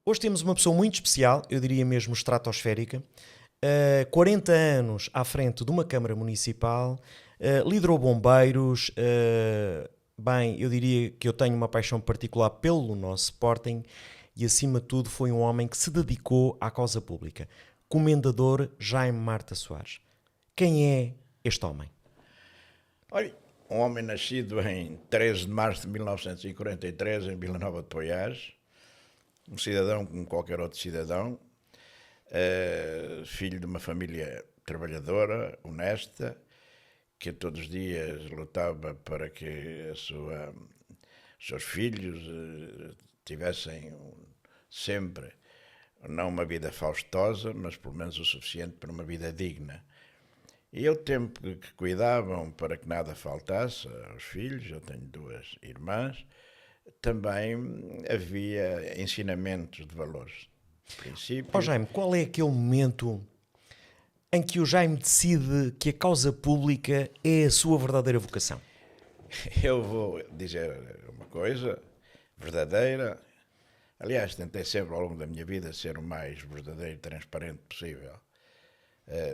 Hoje temos uma pessoa muito especial, eu diria mesmo estratosférica. 40 anos à frente de uma Câmara Municipal, liderou bombeiros. Bem, eu diria que eu tenho uma paixão particular pelo nosso Sporting e, acima de tudo, foi um homem que se dedicou à causa pública. Comendador Jaime Marta Soares. Quem é este homem? Olha, um homem nascido em 13 de março de 1943 em Vila Nova de Poiás, um cidadão como qualquer outro cidadão, filho de uma família trabalhadora, honesta, que todos os dias lutava para que os seus filhos tivessem sempre, não uma vida faustosa, mas pelo menos o suficiente para uma vida digna. E ao tempo que cuidavam para que nada faltasse aos filhos, eu tenho duas irmãs, também havia ensinamentos de valores. Princípios. Jaime, qual é aquele momento em que o Jaime decide que a causa pública é a sua verdadeira vocação? Eu vou dizer uma coisa verdadeira. Aliás, tentei sempre ao longo da minha vida ser o mais verdadeiro e transparente possível.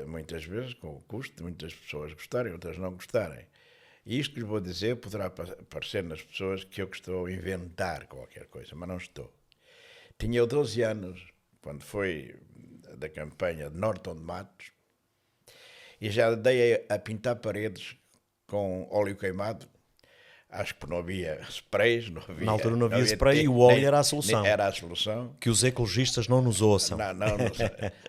Muitas vezes com o custo de muitas pessoas gostarem, outras não gostarem. E isto que lhe vou dizer poderá parecer nas pessoas que eu estou a inventar qualquer coisa, mas não estou. Tinha eu 12 anos, quando foi da campanha de Norton de Matos, e já dei a pintar paredes com óleo queimado. Acho que não havia sprays, não havia... Na altura não havia spray e o óleo era a solução. Era a solução. Que os ecologistas não nos ouçam. Não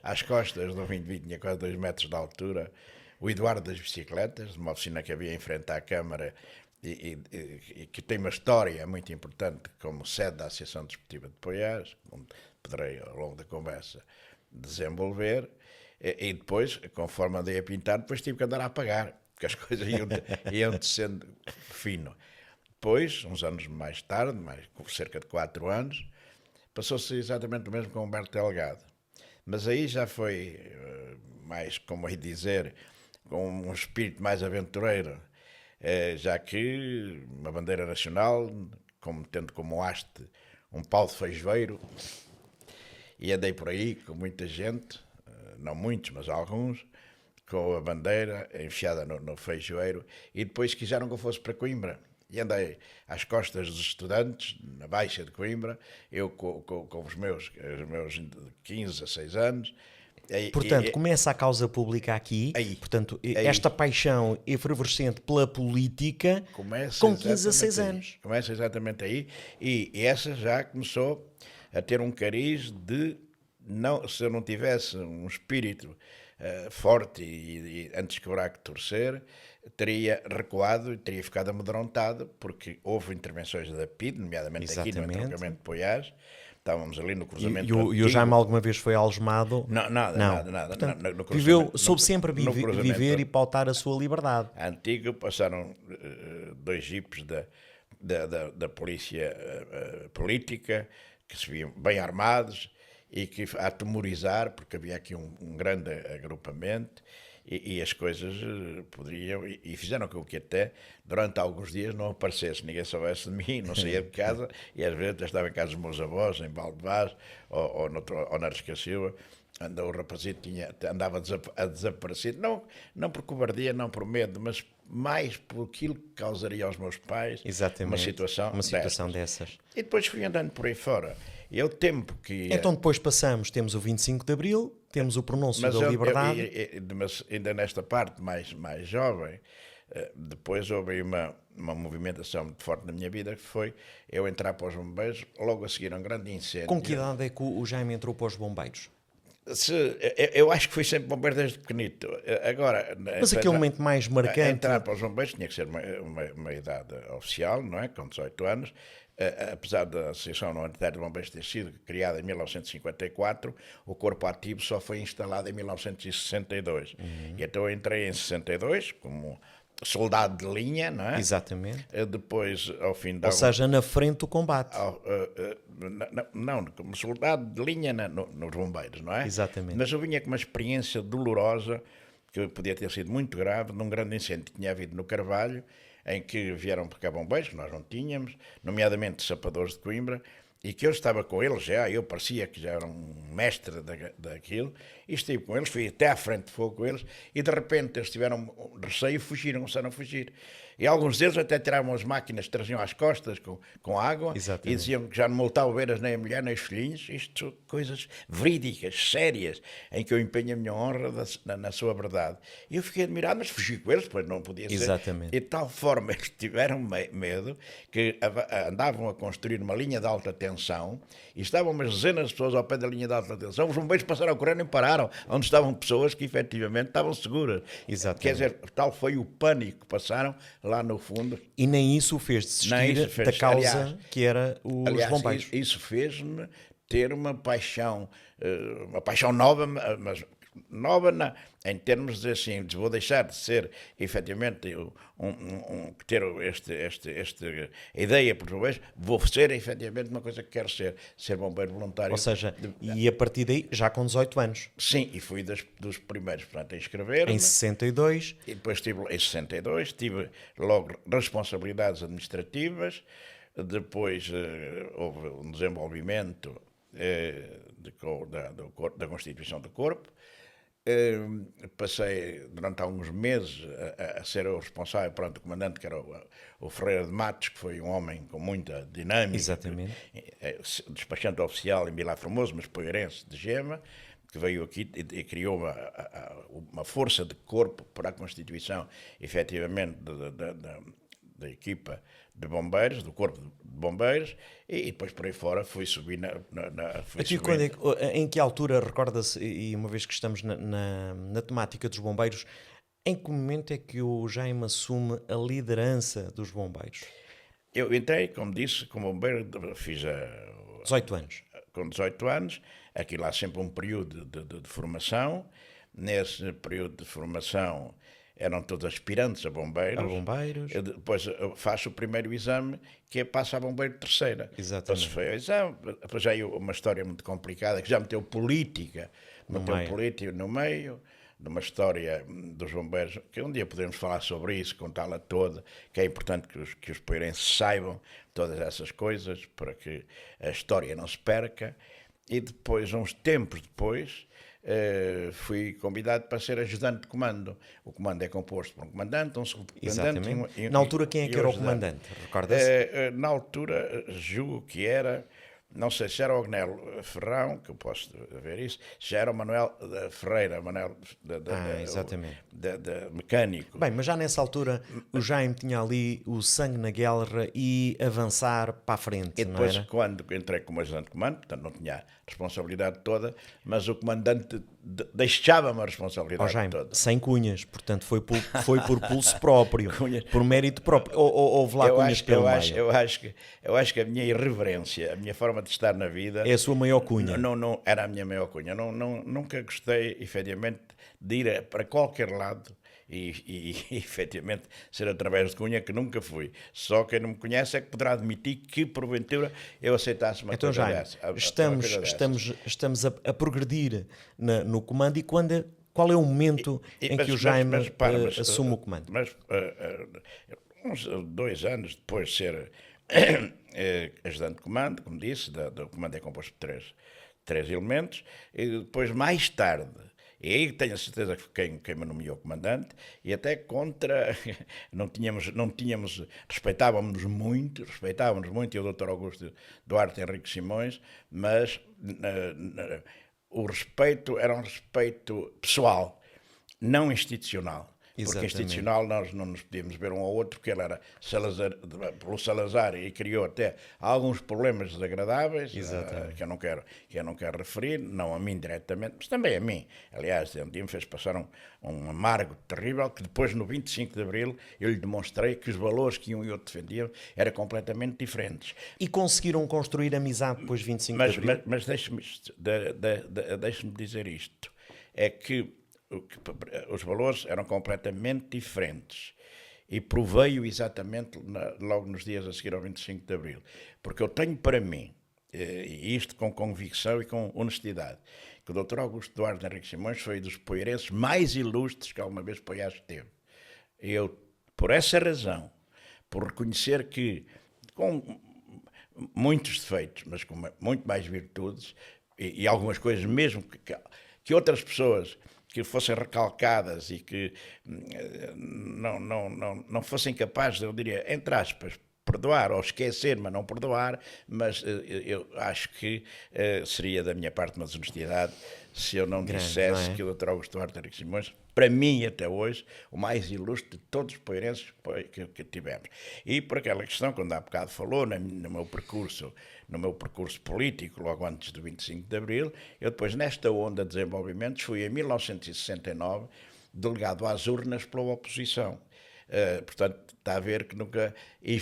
às costas do 20 tinha quase 2 metros de altura. O Eduardo das Bicicletas, de uma oficina que havia em frente à Câmara e que tem uma história muito importante como sede da Associação Desportiva de Poiás, onde poderei, ao longo da conversa, desenvolver. E depois, conforme andei a pintar, depois tive que andar a apagar, porque as coisas iam descendo fino. Depois, uns anos mais tarde, cerca de 4 anos, passou-se exatamente o mesmo com Humberto Delgado. Mas aí já foi mais, como é dizer, com um espírito mais aventureiro, já que uma bandeira nacional, tendo como haste um pau de feijoeiro, e andei por aí com muita gente, não muitos, mas alguns, com a bandeira enfiada no feijoeiro, e depois quiseram que eu fosse para Coimbra. E andei às costas dos estudantes, na Baixa de Coimbra, eu com os meus 15 a 6 anos. Portanto, começa a causa pública aqui. Portanto, esta paixão efervescente pela política com 15 a 6 anos. Começa exatamente aí. E essa já começou a ter um cariz de, não, se eu não tivesse um espírito forte e antes quebrar que torcer, teria recuado e teria ficado amedrontado, porque houve intervenções da PID, nomeadamente aqui no entroncamento de Poiás. Estávamos ali no cruzamento e o Jaime alguma vez foi algemado? Não, nada. Portanto, soube sempre viver e pautar a sua liberdade. Antigo, passaram 2 jipes da polícia política, que se viam bem armados, e que a atemorizar, porque havia aqui um grande agrupamento, e as coisas poderiam, e fizeram com que até durante alguns dias não aparecesse, ninguém soubesse de mim, não saía de casa, e às vezes já estava em casa dos meus avós, em Valdevaz, ou na Rascacilva, o rapazito andava a desaparecer, não por cobardia, não por medo, mas mais por aquilo que causaria aos meus pais. Exatamente. Uma situação dessas. E depois fui andando por aí fora. E é o tempo que... Então depois temos o 25 de Abril, temos o pronúncio da liberdade. Mas ainda nesta parte mais jovem, depois houve aí uma movimentação muito forte na minha vida, que foi eu entrar para os bombeiros, logo a seguir um grande incêndio. Com que idade é que o Jaime entrou para os bombeiros? Eu acho que fui sempre bombeiro desde pequenito. Agora, mas aquele momento mais marcante... Entrar para os bombeiros tinha que ser uma idade oficial, não é? Com 18 anos. Apesar da Associação Humanitária de Bombeiros ter sido criada em 1954, o corpo ativo só foi instalado em 1962. E então eu entrei em 62 como soldado de linha, não é? Exatamente. Depois, ao fim da... Ou seja, na frente do combate. Não, como soldado de linha nos bombeiros, não é? Exatamente. Mas eu vinha com uma experiência dolorosa, que podia ter sido muito grave, num grande incêndio que tinha havido no Carvalho, em que vieram para cá bombeiros, que nós não tínhamos, nomeadamente sapadores de Coimbra, e que eu estava com eles já, eu parecia que já era um mestre daquilo, e estive com eles, fui até à frente de fogo com eles, e de repente eles tiveram receio e fugiram, começaram a fugir. E alguns deles até tiravam as máquinas, traziam às costas com água, Exatamente. e diziam que já não multavam ovelhas nem a mulher nem os filhinhos. Isto são coisas verídicas, sérias, em que eu empenho a minha honra na sua verdade. E eu fiquei admirado, mas fugi com eles, pois não podia ser. Exatamente. E de tal forma eles tiveram medo que andavam a construir uma linha de alta tensão e estavam umas dezenas de pessoas ao pé da linha de alta tensão. Os bombeiros passaram a correr e pararam, onde estavam pessoas que efetivamente estavam seguras. Exatamente. Quer dizer, tal foi o pânico que passaram lá no fundo. E nem isso o fez desistir da causa que era os bombeiros. Isso fez-me ter uma paixão nova, mas nova em termos de assim, vou deixar de ser efetivamente ter a ideia por bombeiros, vou ser efetivamente uma coisa que quero ser bombeiro voluntário. Ou seja, e a partir daí, já com 18 anos. Sim, e fui dos primeiros, portanto, a inscrever-me. Em 62. E depois em 62, tive logo responsabilidades administrativas, depois houve um desenvolvimento da constituição do corpo. Passei durante alguns meses a ser o responsável perante o comandante, que era o Ferreira de Matos, que foi um homem com muita dinâmica. Exatamente. Despachante oficial em Vila Formoso, mas poeirense de Gema, que veio aqui e criou uma força de corpo para a constituição, efetivamente, da equipa de bombeiros, do corpo de bombeiros, e depois por aí fora fui subir em que altura, recorda-se, e uma vez que estamos na temática dos bombeiros, em que momento é que o Jaime assume a liderança dos bombeiros? Eu entrei, como disse, como bombeiro, fiz 18 anos. Com 18 anos, aquilo há sempre um período de formação. Nesse período de formação eram todos aspirantes a bombeiros. Depois faço o primeiro exame, que passa a bombeiro de terceira. Exatamente. Depois foi o exame, depois já uma história muito complicada, que já meteu política no meio, de uma história dos bombeiros, que um dia podemos falar sobre isso, contá-la toda, que é importante que os poeirenses saibam todas essas coisas, para que a história não se perca. E depois, uns tempos depois, fui convidado para ser ajudante de comando. O comando é composto por um comandante, um subcomandante. Na altura, quem é que era o comandante? Recorda-se? Na altura, julgo que era, não sei se era o Agnello Ferrão, que eu posso ver isso, se era o Manuel Ferreira, exatamente. Mecânico. Bem, mas já nessa altura o Jaime tinha ali o sangue na guerra e avançar para a frente, e depois, não era? quando entrei como ajudante de comando, portanto não tinha a responsabilidade toda, mas o comandante deixava-me a responsabilidade Jaime, toda. sem cunhas, portanto foi por pulso próprio, por mérito próprio. Houve lá cunhas pelo meio. Eu acho que a minha irreverência, a minha forma de estar na vida... É a sua maior cunha. Não era a minha maior cunha. Nunca gostei, efetivamente, de ir para qualquer lado e efetivamente ser através de cunha, que nunca fui. Só quem não me conhece é que poderá admitir que porventura eu aceitasse uma coisa dessa. Estamos a progredir no comando, e qual é o momento em que o Jaime assume o comando? Mas uns 2 anos depois de ser ajudante de comando, como disse, o comando é composto por três elementos, e depois mais tarde, e aí tenho a certeza que quem me nomeou comandante, e até respeitávamos-nos muito, e o Dr. Augusto Duarte Henrique Simões, mas o respeito era um respeito pessoal, não institucional. Porque institucional nós não nos podíamos ver um ao outro, porque ele era pelo Salazar, e criou até alguns problemas desagradáveis, que eu não quero referir, não a mim diretamente, mas também a mim. Aliás, um dia me fez passar um amargo terrível, que depois, no 25 de Abril, eu lhe demonstrei que os valores que um e outro defendiam eram completamente diferentes. E conseguiram construir amizade depois de 25 de Abril? Mas deixe-me dizer isto, é que os valores eram completamente diferentes, e provei-o exatamente logo nos dias a seguir ao 25 de Abril, porque eu tenho para mim, e isto com convicção e com honestidade, que o Dr. Augusto Duarte Henrique Simões foi dos poeirenses mais ilustres que alguma vez Poiares teve. Eu, por essa razão, por reconhecer que, com muitos defeitos, mas com muito mais virtudes e algumas coisas mesmo que outras pessoas que fossem recalcadas e que não fossem capazes, eu diria, entre aspas, perdoar ou esquecer, mas não perdoar, mas eu acho que seria da minha parte uma desonestidade se eu não dissesse que o Dr. Augusto Duarte Henriques Simões, para mim até hoje, o mais ilustre de todos os poeirenses que tivemos. E por aquela questão, quando há bocado falou, no meu percurso político, logo antes do 25 de Abril, eu depois, nesta onda de desenvolvimentos, fui em 1969 delegado às urnas pela oposição. Portanto, está a ver que nunca... E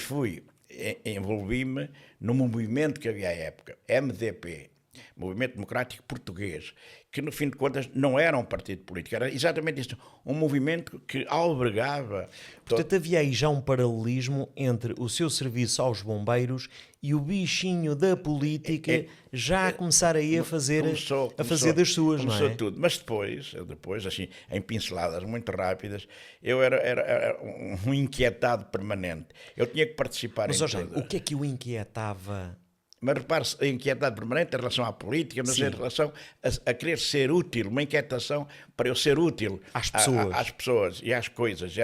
envolvi-me num movimento que havia à época, MDP, Movimento Democrático Português, que no fim de contas não era um partido político, era exatamente isso, um movimento que albergava... Portanto, havia aí já um paralelismo entre o seu serviço aos bombeiros e o bichinho da política já a começar aí a fazer das suas, não é? Começou tudo, mas depois, assim, em pinceladas muito rápidas, eu era um inquietado permanente. Eu tinha que participar em tudo. O que é que o inquietava? Mas repare-se, a inquietade permanente em relação à política, mas em relação a querer ser útil, uma inquietação para eu ser útil às pessoas e às coisas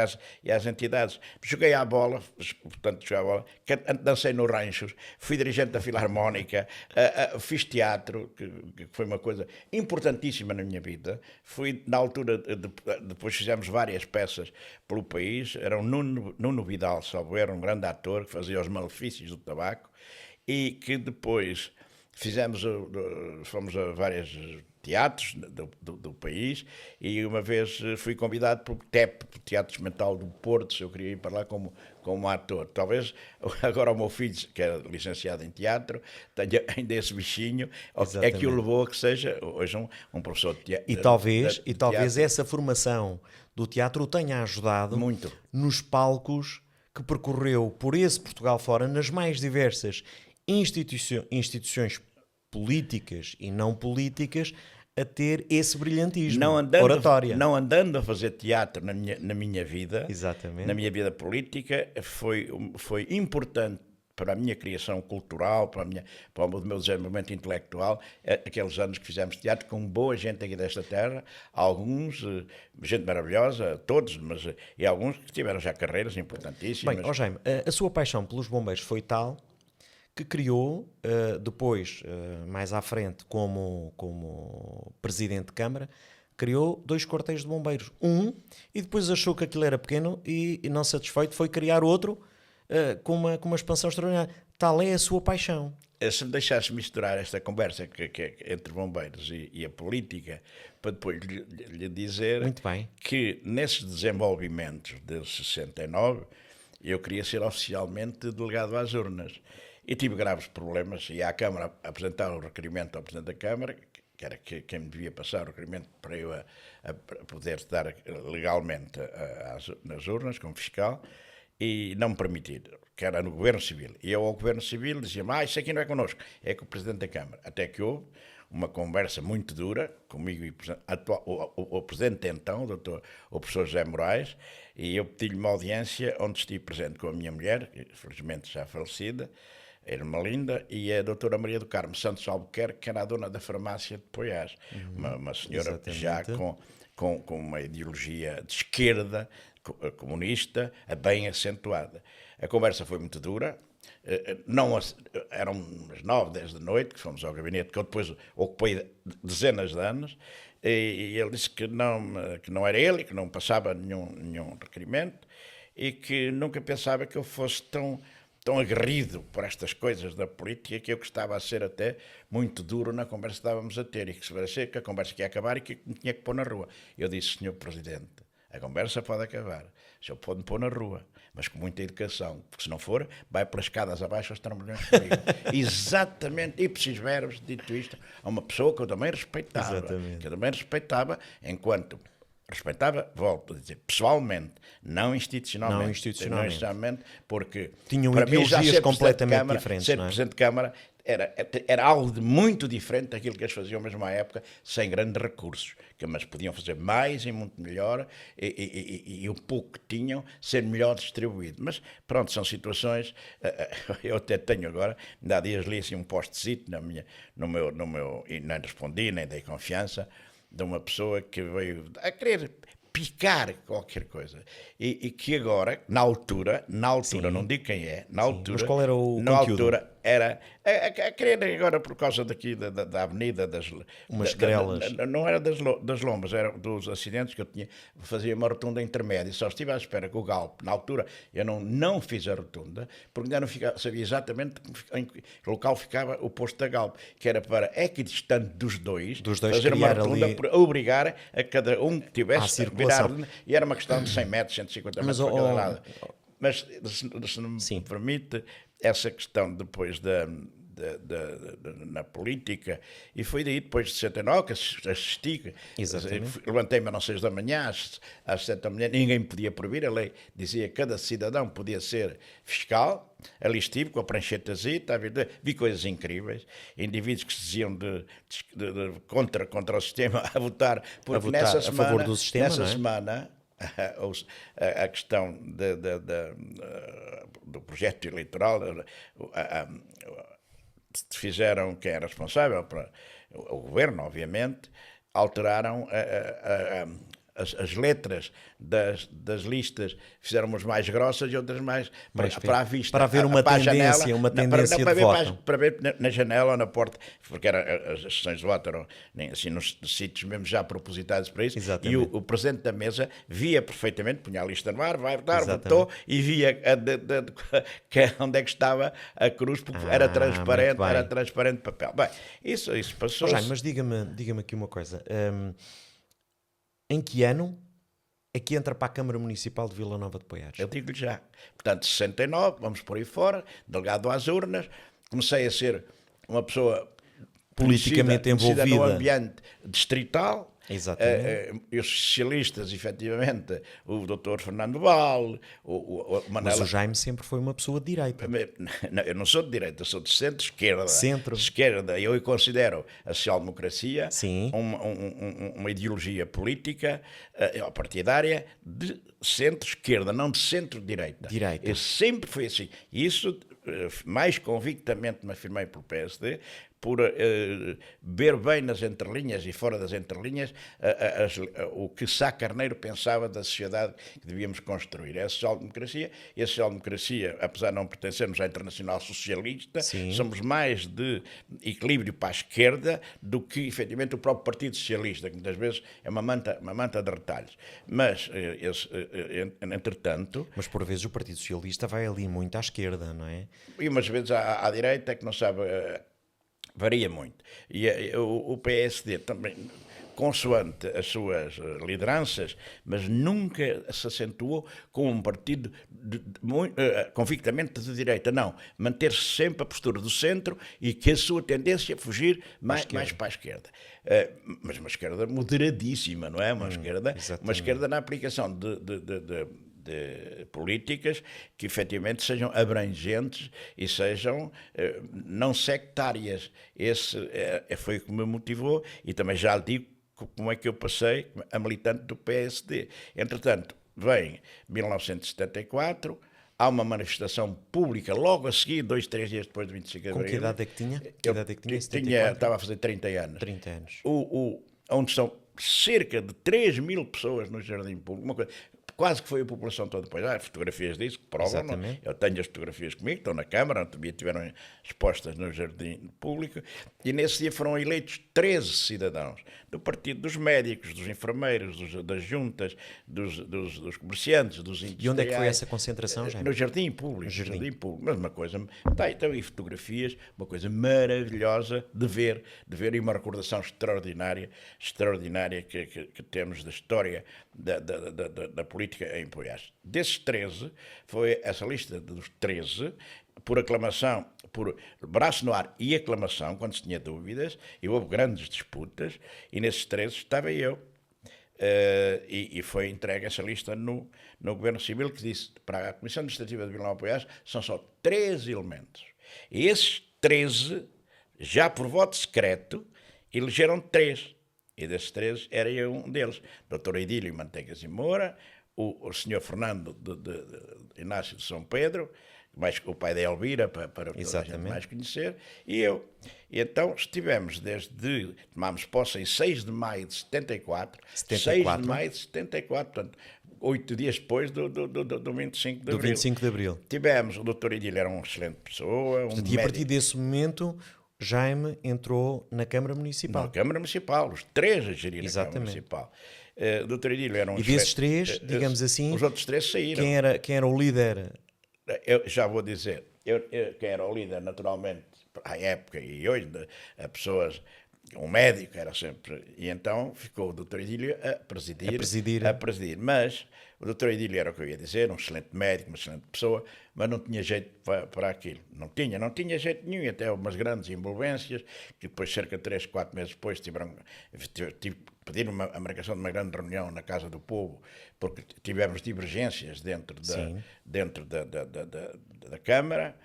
e às entidades. Joguei à bola, dancei no Ranchos, fui dirigente da Filarmónica, fiz teatro, que foi uma coisa importantíssima na minha vida. Fui, na altura, depois fizemos várias peças pelo país, era o Nuno Vidal, salvo era um grande ator que fazia os malefícios do tabaco, e que depois fomos a vários teatros do país, e uma vez fui convidado pelo TEP, o Teatro Experimental do Porto, se eu queria ir para lá como ator. Talvez agora o meu filho, que é licenciado em teatro, tenha ainda esse bichinho, é que o levou a que seja hoje um professor de teatro. E talvez essa formação do teatro o tenha ajudado muito nos palcos que percorreu por esse Portugal fora, nas mais diversas instituições políticas e não políticas, a ter esse brilhantismo, oratória. Não andando a fazer teatro na minha vida, exatamente, na minha vida política, foi importante para a minha criação cultural, para o meu desenvolvimento intelectual, aqueles anos que fizemos teatro com boa gente aqui desta terra, alguns, gente maravilhosa, todos, e alguns que tiveram já carreiras importantíssimas. Bem, Jaime, a sua paixão pelos bombeiros foi tal que criou, depois, mais à frente, como presidente de Câmara, criou 2 quartéis de bombeiros. E depois achou que aquilo era pequeno e não satisfeito, foi criar outro com uma expansão extraordinária. Tal é a sua paixão. Se me deixasse misturar esta conversa entre bombeiros e a política, para depois lhe dizer muito bem, que nesses desenvolvimentos de 69, eu queria ser oficialmente delegado às urnas. E tive graves problemas, e à Câmara apresentar o requerimento ao Presidente da Câmara, que era quem me devia passar o requerimento para eu a poder estar legalmente nas urnas, como fiscal, e não me permitir, que era no Governo Civil. E eu ao Governo Civil dizia-me, isso aqui não é connosco, é com o Presidente da Câmara. Até que houve uma conversa muito dura comigo e o Presidente então, o professor José Moraes, e eu pedi-lhe uma audiência onde estive presente com a minha mulher, felizmente já falecida, a irmã Linda, e a doutora Maria do Carmo Santos Albuquerque, que era a dona da farmácia de Poiás, uma senhora exatamente, já com uma ideologia de esquerda, comunista, bem acentuada. A conversa foi muito dura, eram umas 9, 10 da noite, que fomos ao gabinete, que eu depois ocupei dezenas de anos, e ele disse que não era ele, que não passava nenhum requerimento, e que nunca pensava que eu fosse tão aguerrido por estas coisas da política, que eu gostava a ser até muito duro na conversa que estávamos a ter, e que se parecia que a conversa que ia acabar e que me tinha que pôr na rua. Eu disse, Sr. Presidente, a conversa pode acabar, o senhor pode me pôr na rua, mas com muita educação, porque se não for, vai pelas escadas abaixo aos trambolhões comigo. Exatamente, ipsis verbis, dito isto, a uma pessoa que eu também respeitava. Exatamente. Que eu também respeitava, enquanto respeitava, volto a dizer, pessoalmente, não institucionalmente. Não institucionalmente. Porque tinham para mim, já ideologias ser completamente Câmara, diferentes. Ser não é? Presidente de Câmara era algo de muito diferente daquilo que eles faziam mesmo à época, sem grandes recursos, mas podiam fazer mais e muito melhor, e o pouco que tinham ser melhor distribuído. Mas pronto, são situações, eu até tenho agora, ainda há dias li assim um post-it no meu, e não respondi, nem dei confiança, de uma pessoa que veio a querer picar qualquer coisa. E que agora, na altura, Sim. não digo quem é, na Sim. altura... Mas qual era o na conteúdo? altura era a querer agora por causa daqui da avenida Umas grelas. não era das lombas, era dos acidentes que eu tinha, fazia uma rotunda intermédia, só estive à espera que o Galp, na altura eu não fiz a rotunda, porque ainda não sabia exatamente em que local ficava o posto da Galp, que era para equidistante dos dois fazer uma rotunda ali... para obrigar a cada um que tivesse a virar, e era uma questão de 100 metros, 150 metros para cada lado. Mas, se não me permite, essa questão depois na política, e foi daí depois de 69 que assisti, levantei-me às 6 da manhã, às 7 da manhã, ninguém podia proibir, a lei dizia que cada cidadão podia ser fiscal, ali estive com a pranchetazita, vi coisas incríveis, indivíduos que se diziam contra o sistema a votar, porque nessa semana, a favor do sistema, nessa semana a questão do projeto eleitoral, fizeram quem é responsável, para o governo, obviamente, alteraram as letras das listas, fizeram umas mais grossas e outras mais para a vista. Para haver uma tendência, de voto. Para ver na janela ou na porta, porque as sessões de voto eram assim, nos sítios mesmo já propositados para isso. Exatamente. E o presidente da mesa via perfeitamente, punha a lista no ar, vai votar, votou, e via onde é que estava a cruz, porque era transparente papel. Bem, isso passou. Mas diga-me aqui uma coisa. Em que ano é que entra para a Câmara Municipal de Vila Nova de Poiares? Eu digo-lhe já. Portanto, 69, vamos por aí fora, delegado às urnas, comecei a ser uma pessoa politicamente envolvida no ambiente distrital. Exatamente. Os socialistas, efetivamente, o Dr. Fernando Val, o Manela... Mas o Jaime sempre foi uma pessoa de direita. Não, eu não sou de direita, eu sou de centro-esquerda. Centro. Esquerda. Eu considero a social-democracia Sim. uma ideologia política partidária de centro-esquerda, não de centro-direita. Eu sempre fui assim. E isso, mais convictamente me afirmei pelo PSD, por ver bem nas entrelinhas e fora das entrelinhas o que Sá Carneiro pensava da sociedade que devíamos construir. É a social-democracia, e a social-democracia, apesar de não pertencermos à Internacional Socialista, Sim. somos mais de equilíbrio para a esquerda do que, efetivamente, o próprio Partido Socialista, que muitas vezes é uma manta de retalhos. Mas, entretanto... Mas, por vezes, o Partido Socialista vai ali muito à esquerda, não é? E umas vezes à direita, que não sabe... varia muito. E o PSD também, consoante as suas lideranças, mas nunca se acentuou como um partido convictamente de direita. Não, manter-se sempre a postura do centro e que a sua tendência é fugir mais para a esquerda. Mas uma esquerda moderadíssima, não é? Uma esquerda na aplicação de políticas que efetivamente sejam abrangentes e sejam não sectárias. Esse foi o que me motivou, e também já lhe digo como é que eu passei a militante do PSD. Entretanto, vem 1974, há uma manifestação pública logo a seguir, 2, 3 dias depois de 25 de abril. Com que idade é que tinha? Que idade é que tinha? Estava a fazer 30 anos. 30 anos. Onde estão cerca de 3 mil pessoas no Jardim Público, uma coisa... Quase que foi a população toda. Depois há fotografias disso que provam. Não? Eu tenho as fotografias comigo, estão na Câmara, também estiveram expostas no Jardim Público. E nesse dia foram eleitos 13 cidadãos do partido dos médicos, dos enfermeiros, das juntas, dos comerciantes, dos industriais. E onde é que foi essa concentração, Jaime? No Jardim Público. Mas uma coisa... Então, e fotografias, uma coisa maravilhosa de ver e uma recordação extraordinária que temos da história da política em Poiares. Desses 13, foi essa lista dos 13, por aclamação, por braço no ar e aclamação, quando se tinha dúvidas, e houve grandes disputas, e nesses 13 estava eu. E foi entregue essa lista no Governo Civil, que disse para a Comissão Administrativa de Vila Nova de Poiares são só 13 elementos. E esses 13 Já por voto secreto, elegeram 3. E desses 3 era eu um deles. Dr. Idílio Manteigas e Moura, o Sr. Fernando de Inácio de São Pedro, mais o pai da Elvira, para toda a gente mais conhecer, e eu. E então estivemos tomámos posse em 6 de maio de 74, 6 de maio de 74, portanto, 8 dias depois do 25 de Abril. Do 25 de Abril. Tivemos, o Dr. Idílio era uma excelente pessoa, Portanto, e a partir desse momento, Jaime entrou na Câmara Municipal. Na Câmara Municipal, os 3 a gerir a Câmara Municipal. O Dr. Idílio era um excelente... E desses 3, digamos assim, os outros 3 saíram. Quem era o líder? Eu já vou dizer, quem era o líder, naturalmente, à época e hoje, a pessoas, um médico era sempre, e então ficou o Dr. Idílio a presidir. Mas o Dr. Idílio era o que eu ia dizer, um excelente médico, uma excelente pessoa, mas não tinha jeito para aquilo. Não tinha jeito nenhum, e até umas grandes envolvências, que depois, cerca de 3, 4 meses depois, pediram a marcação de uma grande reunião na Casa do Povo, porque tivemos divergências dentro da Câmara.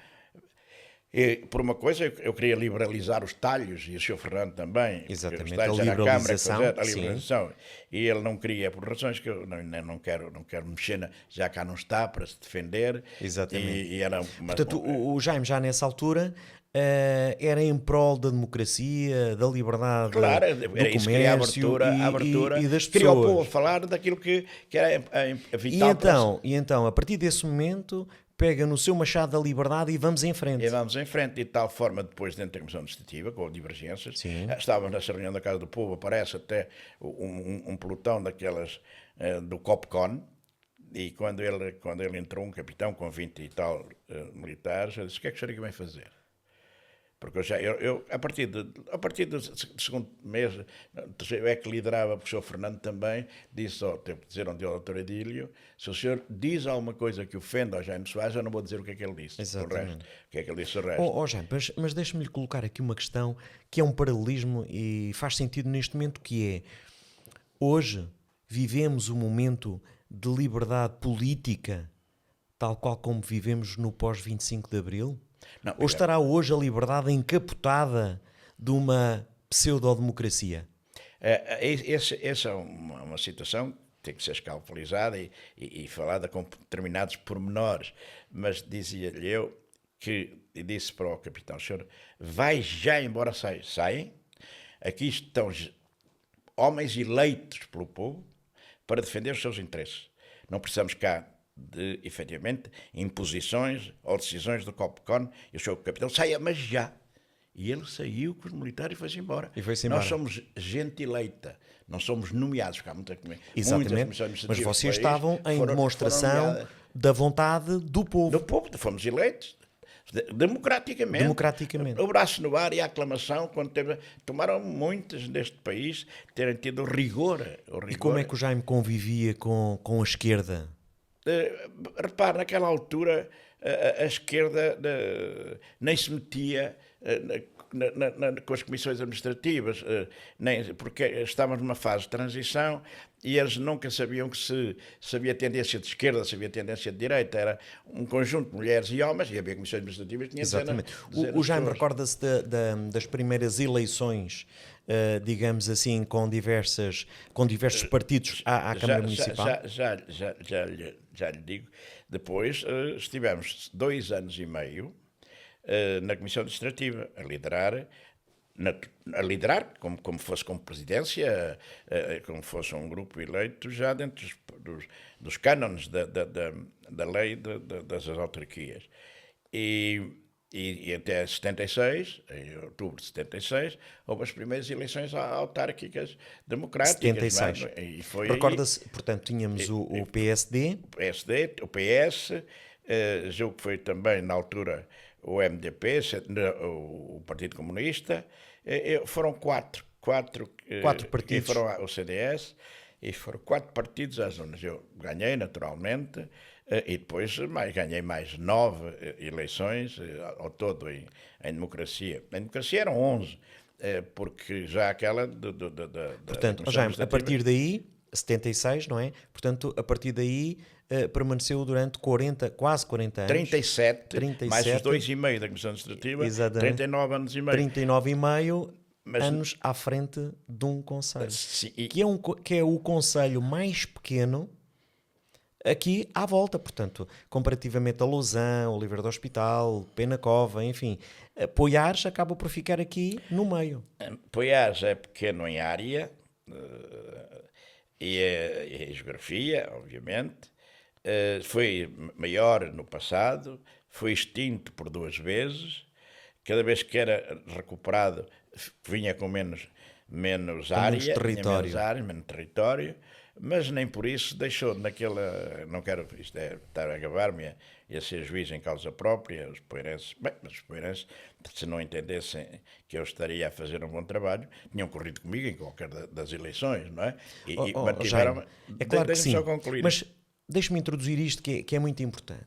E, por uma coisa, eu queria liberalizar os talhos, e o Sr. Fernando também. Exatamente, os talhos a liberalização. A liberalização. E ele não queria, por razões que eu não quero mexer, já cá não está, para se defender. Exatamente. E era Portanto, o Jaime, já nessa altura, era em prol da democracia, da liberdade, claro, do comércio a abertura e das pessoas. Queria o povo a falar daquilo que era a vital. E então, a partir desse momento, pega no seu machado da liberdade e vamos em frente. E de tal forma, depois, dentro da Comissão Administrativa, com divergências, estávamos nessa reunião da Casa do Povo, aparece até um pelotão daquelas do Copcon, e quando ele entrou, um capitão com 20 e tal militares, eu disse: o que é que o senhor vem fazer? Porque eu a partir do segundo mês, eu é que liderava, porque o Sr. Fernando também disse, teve que dizer onde é o Dr. Idílio, se o senhor diz alguma coisa que ofenda ao Jaime Soares, eu não vou dizer o que é que ele disse. Exatamente. O que é que ele disse o resto. Jaime, mas deixa-me lhe colocar aqui uma questão que é um paralelismo e faz sentido neste momento, que é, hoje vivemos um momento de liberdade política, tal qual como vivemos no pós-25 de Abril? Não, ou estará hoje a liberdade encapotada de uma pseudo-democracia? Essa é uma situação que tem que ser escalpelizada e falada com determinados pormenores. Mas dizia-lhe eu e disse para o capitão: senhor, vai já embora, saem. Aqui estão homens eleitos pelo povo para defender os seus interesses. Não precisamos cá de, efetivamente, imposições ou decisões do Copcon. E o seu capitão: saia, mas já. E ele saiu com os militares e foi-se embora. Nós somos gente eleita, não somos nomeados. Exatamente, mas vocês estavam em demonstração da vontade do povo. Do povo, fomos eleitos democraticamente. O braço no ar e a aclamação, quando tomaram muitas deste país terem tido o rigor. E como é que o Jaime convivia com a esquerda? Repare, naquela altura a esquerda nem se metia com as comissões administrativas, porque estávamos numa fase de transição e eles nunca sabiam se havia tendência de esquerda, se havia tendência de direita. Era um conjunto de mulheres e homens, e havia comissões administrativas que tinham exatamente. O Jaime recorda-se das primeiras eleições, digamos assim, com diversos partidos à Câmara Municipal? Já lhe digo. Depois estivemos 2 anos e meio na Comissão Administrativa, a liderar como fosse como presidência, como fosse um grupo eleito já dentro dos cânones da lei das autarquias. E até 76, em outubro de 76, houve as primeiras eleições autárquicas democráticas. 76. Recorda-se, portanto, tínhamos o PSD. O PS, julgo que foi também, na altura, o MDP, o Partido Comunista. Foram quatro partidos. E foram o CDS, e foram 4 partidos às zonas. Eu ganhei, naturalmente, e depois ganhei mais 9 eleições ao todo em democracia. Em democracia eram 11, porque já aquela... Portanto, Jaime, a partir daí 76, não é? Portanto, a partir daí permaneceu durante quase 40 anos. 37, mais os 37, 2,5 da Comissão Administrativa, exatamente. 39 anos e meio. 39,5 Mas- anos à frente de um conselho. Sim, Que é o conselho mais pequeno aqui à volta, portanto, comparativamente a Lausanne, Oliveira do Hospital, Penacova, enfim, Poiares acaba por ficar aqui no meio. Poiares é pequeno em área e a geografia, obviamente. Foi maior no passado, foi extinto por 2 vezes. Cada vez que era recuperado, vinha com menos área, menos território. menos área, menos território, mas nem por isso deixou naquela. Não quero estar a gabar-me e a ser juiz em causa própria, os poeirenses. Bem, mas os poeirenses, se não entendessem que eu estaria a fazer um bom trabalho, tinham corrido comigo em qualquer das eleições, não é? E Jaime, é claro que sim, só concluir. mas deixe-me introduzir isto que é muito importante.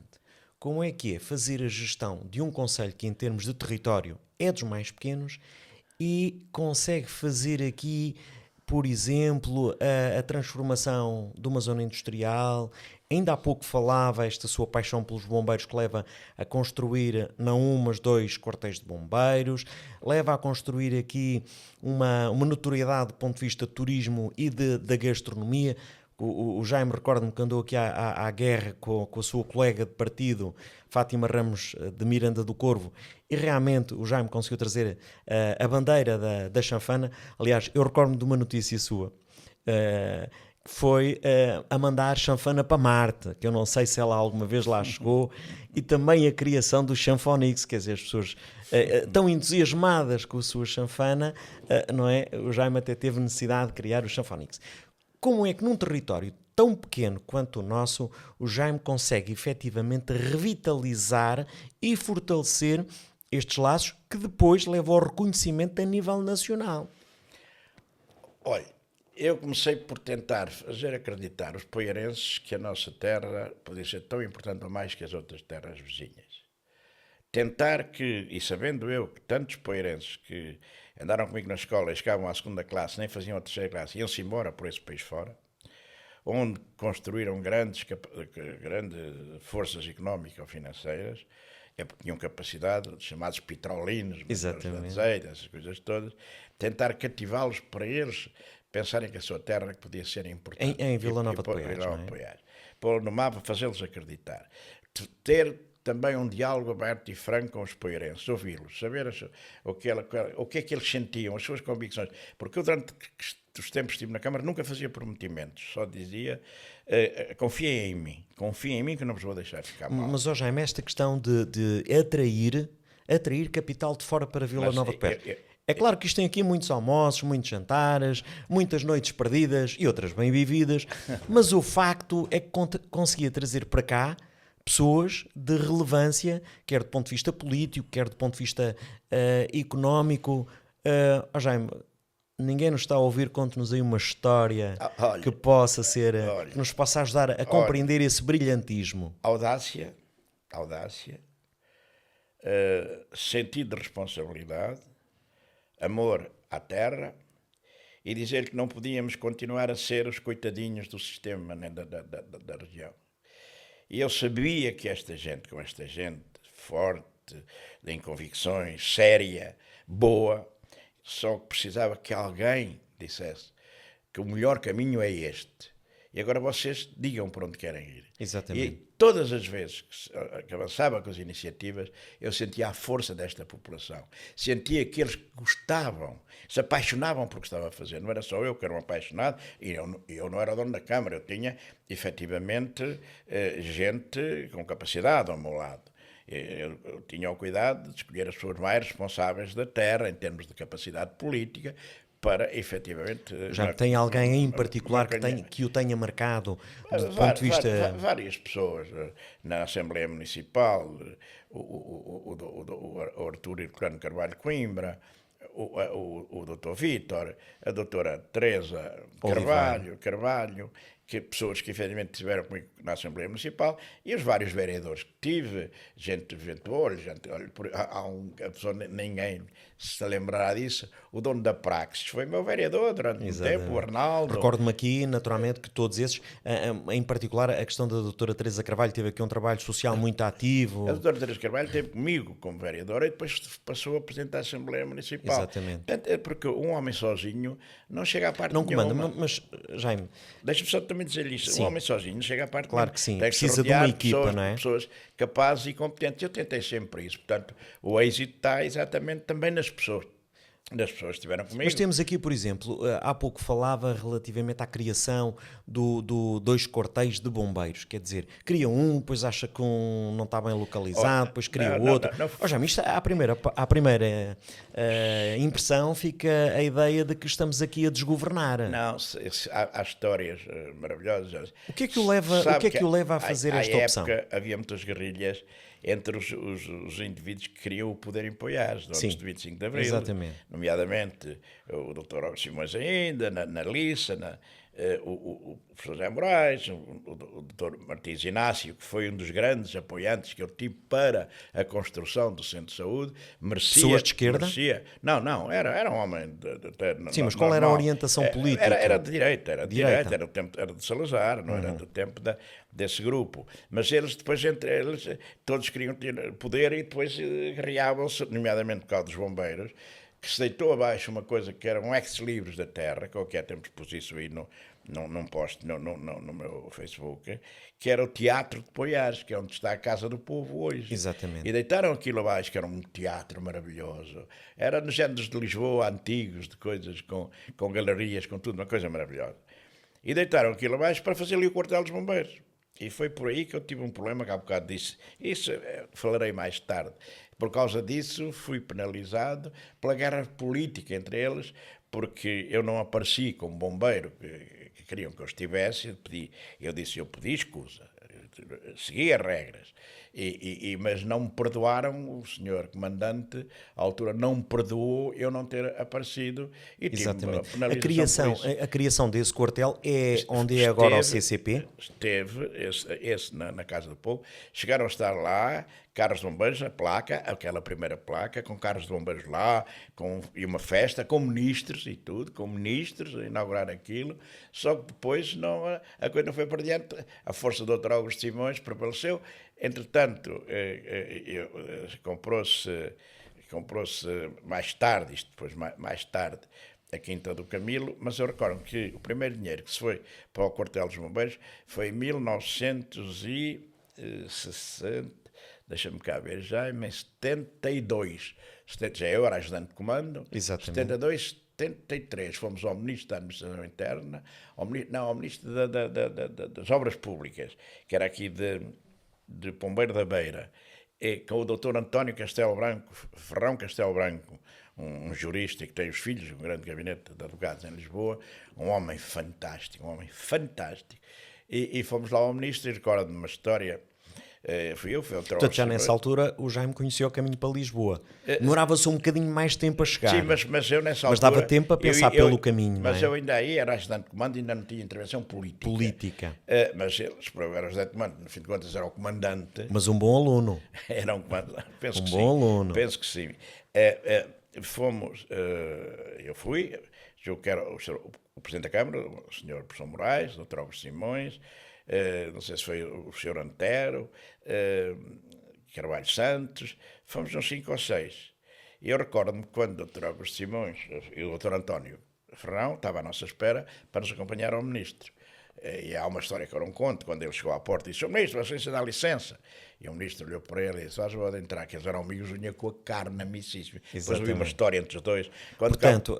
Como é que é fazer a gestão de um concelho que, em termos de território, é dos mais pequenos e consegue fazer aqui, por exemplo, a transformação de uma zona industrial? Ainda há pouco falava esta sua paixão pelos bombeiros, que leva a construir não um, mas 2 quartéis de bombeiros, leva a construir aqui uma notoriedade do ponto de vista de turismo e da gastronomia. O Jaime, recordo-me que andou aqui à guerra com a sua colega de partido, Fátima Ramos de Miranda do Corvo, e realmente o Jaime conseguiu trazer a bandeira da chanfana. Aliás, eu recordo-me de uma notícia sua, que foi a mandar chanfana para Marte, que eu não sei se ela alguma vez lá chegou, e também a criação do Chanfonix, quer dizer, as pessoas tão entusiasmadas com a sua chanfana, não é? O Jaime até teve necessidade de criar o Chanfonix. Como é que num território tão pequeno quanto o nosso, o Jaime consegue efetivamente revitalizar e fortalecer estes laços que depois levam ao reconhecimento a nível nacional? Olha, eu comecei por tentar fazer acreditar os poeirenses que a nossa terra podia ser tão importante ou mais que as outras terras vizinhas. Tentar que, e sabendo eu que tantos poeirenses que andaram comigo na escola e chegavam à 2ª classe, nem faziam a 3ª classe, iam-se embora por esse país fora, onde construíram grandes forças económico-financeiras, é porque tinham capacidade, chamados petrolinos, azeites, essas coisas todas, tentar cativá-los para eles pensarem que a sua terra podia ser importante. Em Vila Nova de Poiares, não é? Pô-lo no mapa, fazê-los acreditar. Ter também um diálogo aberto e franco com os poeirenses, ouvi-los, saber o que é que eles sentiam, as suas convicções. Porque eu, durante os tempos que estive na Câmara, nunca fazia prometimentos, só dizia, confiem em mim que eu não vos vou deixar ficar mal. Mas, Jaime, esta questão de atrair capital de fora para Vila Nova de Poiares. É claro que isto tem aqui muitos almoços, muitos jantares, muitas noites perdidas e outras bem vividas, mas o facto é que conseguia trazer para cá pessoas de relevância, quer do ponto de vista político, quer do ponto de vista económico. Jaime, ninguém nos está a ouvir, conte-nos aí uma história que possa ser, que nos possa ajudar a compreender esse brilhantismo. Audácia, sentido de responsabilidade, amor à terra e dizer que não podíamos continuar a ser os coitadinhos do sistema, né, da região. E eu sabia que com esta gente forte, em convicções, séria, boa, só precisava que alguém dissesse que o melhor caminho é este. E agora vocês digam para onde querem ir. Exatamente. E todas as vezes que avançava com as iniciativas, eu sentia a força desta população. Sentia que eles gostavam, se apaixonavam por o que estava a fazer. Não era só eu que era um apaixonado, e eu não era o dono da Câmara, eu tinha, efetivamente, gente com capacidade ao meu lado. Eu tinha o cuidado de escolher as pessoas mais responsáveis da terra, em termos de capacidade política, para, efetivamente... Já tem alguém em particular que o tenha marcado do ponto de vista... Várias pessoas na Assembleia Municipal, o Artur Herculano Carvalho Coimbra, o Dr. Vítor, a doutora Teresa Carvalho, que pessoas que efetivamente estiveram comigo na Assembleia Municipal e os vários vereadores que tive, gente olha, a pessoa, ninguém se lembrará disso, o dono da Praxis foi meu vereador durante um tempo, o Arnaldo. Recordo-me aqui, naturalmente, que todos esses, em particular a questão da doutora Teresa Carvalho, teve aqui um trabalho social muito ativo. A doutora Teresa Carvalho esteve comigo como vereadora e depois passou a presidente da Assembleia Municipal. Exatamente. Portanto, é porque um homem sozinho não chega à parte Não nenhuma. comanda, mas, Jaime... Deixa-me só também dizer isto. Sim. Um homem sozinho não chega à parte Claro nenhuma. que sim. Tem que se Precisa de rodear uma equipa, pessoas, não é? pessoas capazes e competentes. Eu tentei sempre isso. Portanto, o êxito está exatamente também nas pessoas. Das pessoas que estiveram comigo. Mas temos aqui, por exemplo, há pouco falava relativamente à criação do dois quartéis de bombeiros. Quer dizer, cria um, depois acha que um não está bem localizado, depois cria o outro. Já isto, à primeira impressão fica a ideia de que estamos aqui a desgovernar. Não, há histórias maravilhosas. O que é que o leva a fazer esta opção? À época havia muitas guerrilhas entre os indivíduos que queriam o poder impor, os donos de 25 de Abril. Exatamente. Nomeadamente o Dr. Augusto Simões ainda, na Lissa, o professor José Moraes, o Dr. Martins Inácio, que foi um dos grandes apoiantes que eu tive para a construção do Centro de Saúde. Pessoas de esquerda? Não, era um homem... Sim, mas qual era a orientação política? Era de direita, era de Salazar, não era do tempo desse grupo. Mas eles depois, entre eles, todos queriam ter poder e depois guerreavam-se, nomeadamente por causa dos bombeiros, que se deitou abaixo uma coisa que era um ex-libris da terra, qualquer tempo pus isso aí num post no meu Facebook, que era o Teatro de Poiares, que é onde está a Casa do Povo hoje. Exatamente. E deitaram aquilo abaixo, que era um teatro maravilhoso. Era nos géneros de Lisboa, antigos, de coisas com galerias, com tudo, uma coisa maravilhosa. E deitaram aquilo abaixo para fazer ali o quartel dos bombeiros. E foi por aí que eu tive um problema, que há bocado disse. Isso falarei mais tarde. Por causa disso, fui penalizado pela guerra política entre eles, porque eu não apareci como bombeiro que queriam que eu estivesse. Eu disse, eu pedi escusa, segui as regras. Mas não me perdoaram, o senhor comandante, à altura, não me perdoou eu não ter aparecido. E exatamente. A criação desse quartel é onde é agora o CCP? Esteve, esse na Casa do Povo. Chegaram a estar lá, carros de bombeiros, a placa, aquela primeira placa, com carros de bombeiros lá, e uma festa, com ministros e tudo, com ministros a inaugurar aquilo. Só que depois a coisa não foi para diante. A força do Dr. Augusto Simões prevaleceu. Entretanto, comprou-se mais tarde, isto depois mais tarde, a Quinta do Camilo, mas eu recordo que o primeiro dinheiro que se foi para o quartel dos bombeiros foi em 1960, deixa-me cá ver já, em 72. Já eu era ajudante de comando. Exatamente. 72, 73, fomos ao Ministro da Administração Interna, ao Ministro das Obras Públicas, que era aqui de Pombeiro da Beira, com o Dr. António Castelo Branco, Ferrão Castelo Branco, um jurista que tem os filhos, um grande gabinete de advogados em Lisboa, um homem fantástico. E fomos lá ao Ministro e recordo-me uma história. Fui outro. Portanto, já nessa altura o Jaime conheceu o caminho para Lisboa. Demorava-se um bocadinho mais tempo a chegar. Sim, mas eu nessa altura... Mas dava tempo a pensar pelo caminho, Mas não é? eu ainda aí era ajudante de comando e ainda não tinha intervenção política. Mas eles, para eu era ajudante de comando, no fim de contas era o comandante. Mas um bom aluno. Era um comandante, penso que sim. Bom aluno. Penso que sim. Eu fui, julgo que era o Presidente da Câmara, o Sr. Professor Moraes, o Dr. Augusto Simões, não sei se foi o Sr. Antero, Carvalho Santos, fomos uns 5 ou 6. E eu recordo-me quando o Dr. Augusto Simões e o Dr. António Ferrão estavam à nossa espera para nos acompanhar ao Ministro. E há uma história que eu não conto, quando ele chegou à porta e disse: "Sr. Ministro, você dá licença." E o Ministro olhou para ele e disse: "Pode entrar", que eles eram amigos, vinha com a carne amicíssima. Depois ouvi uma história entre os dois. Portanto,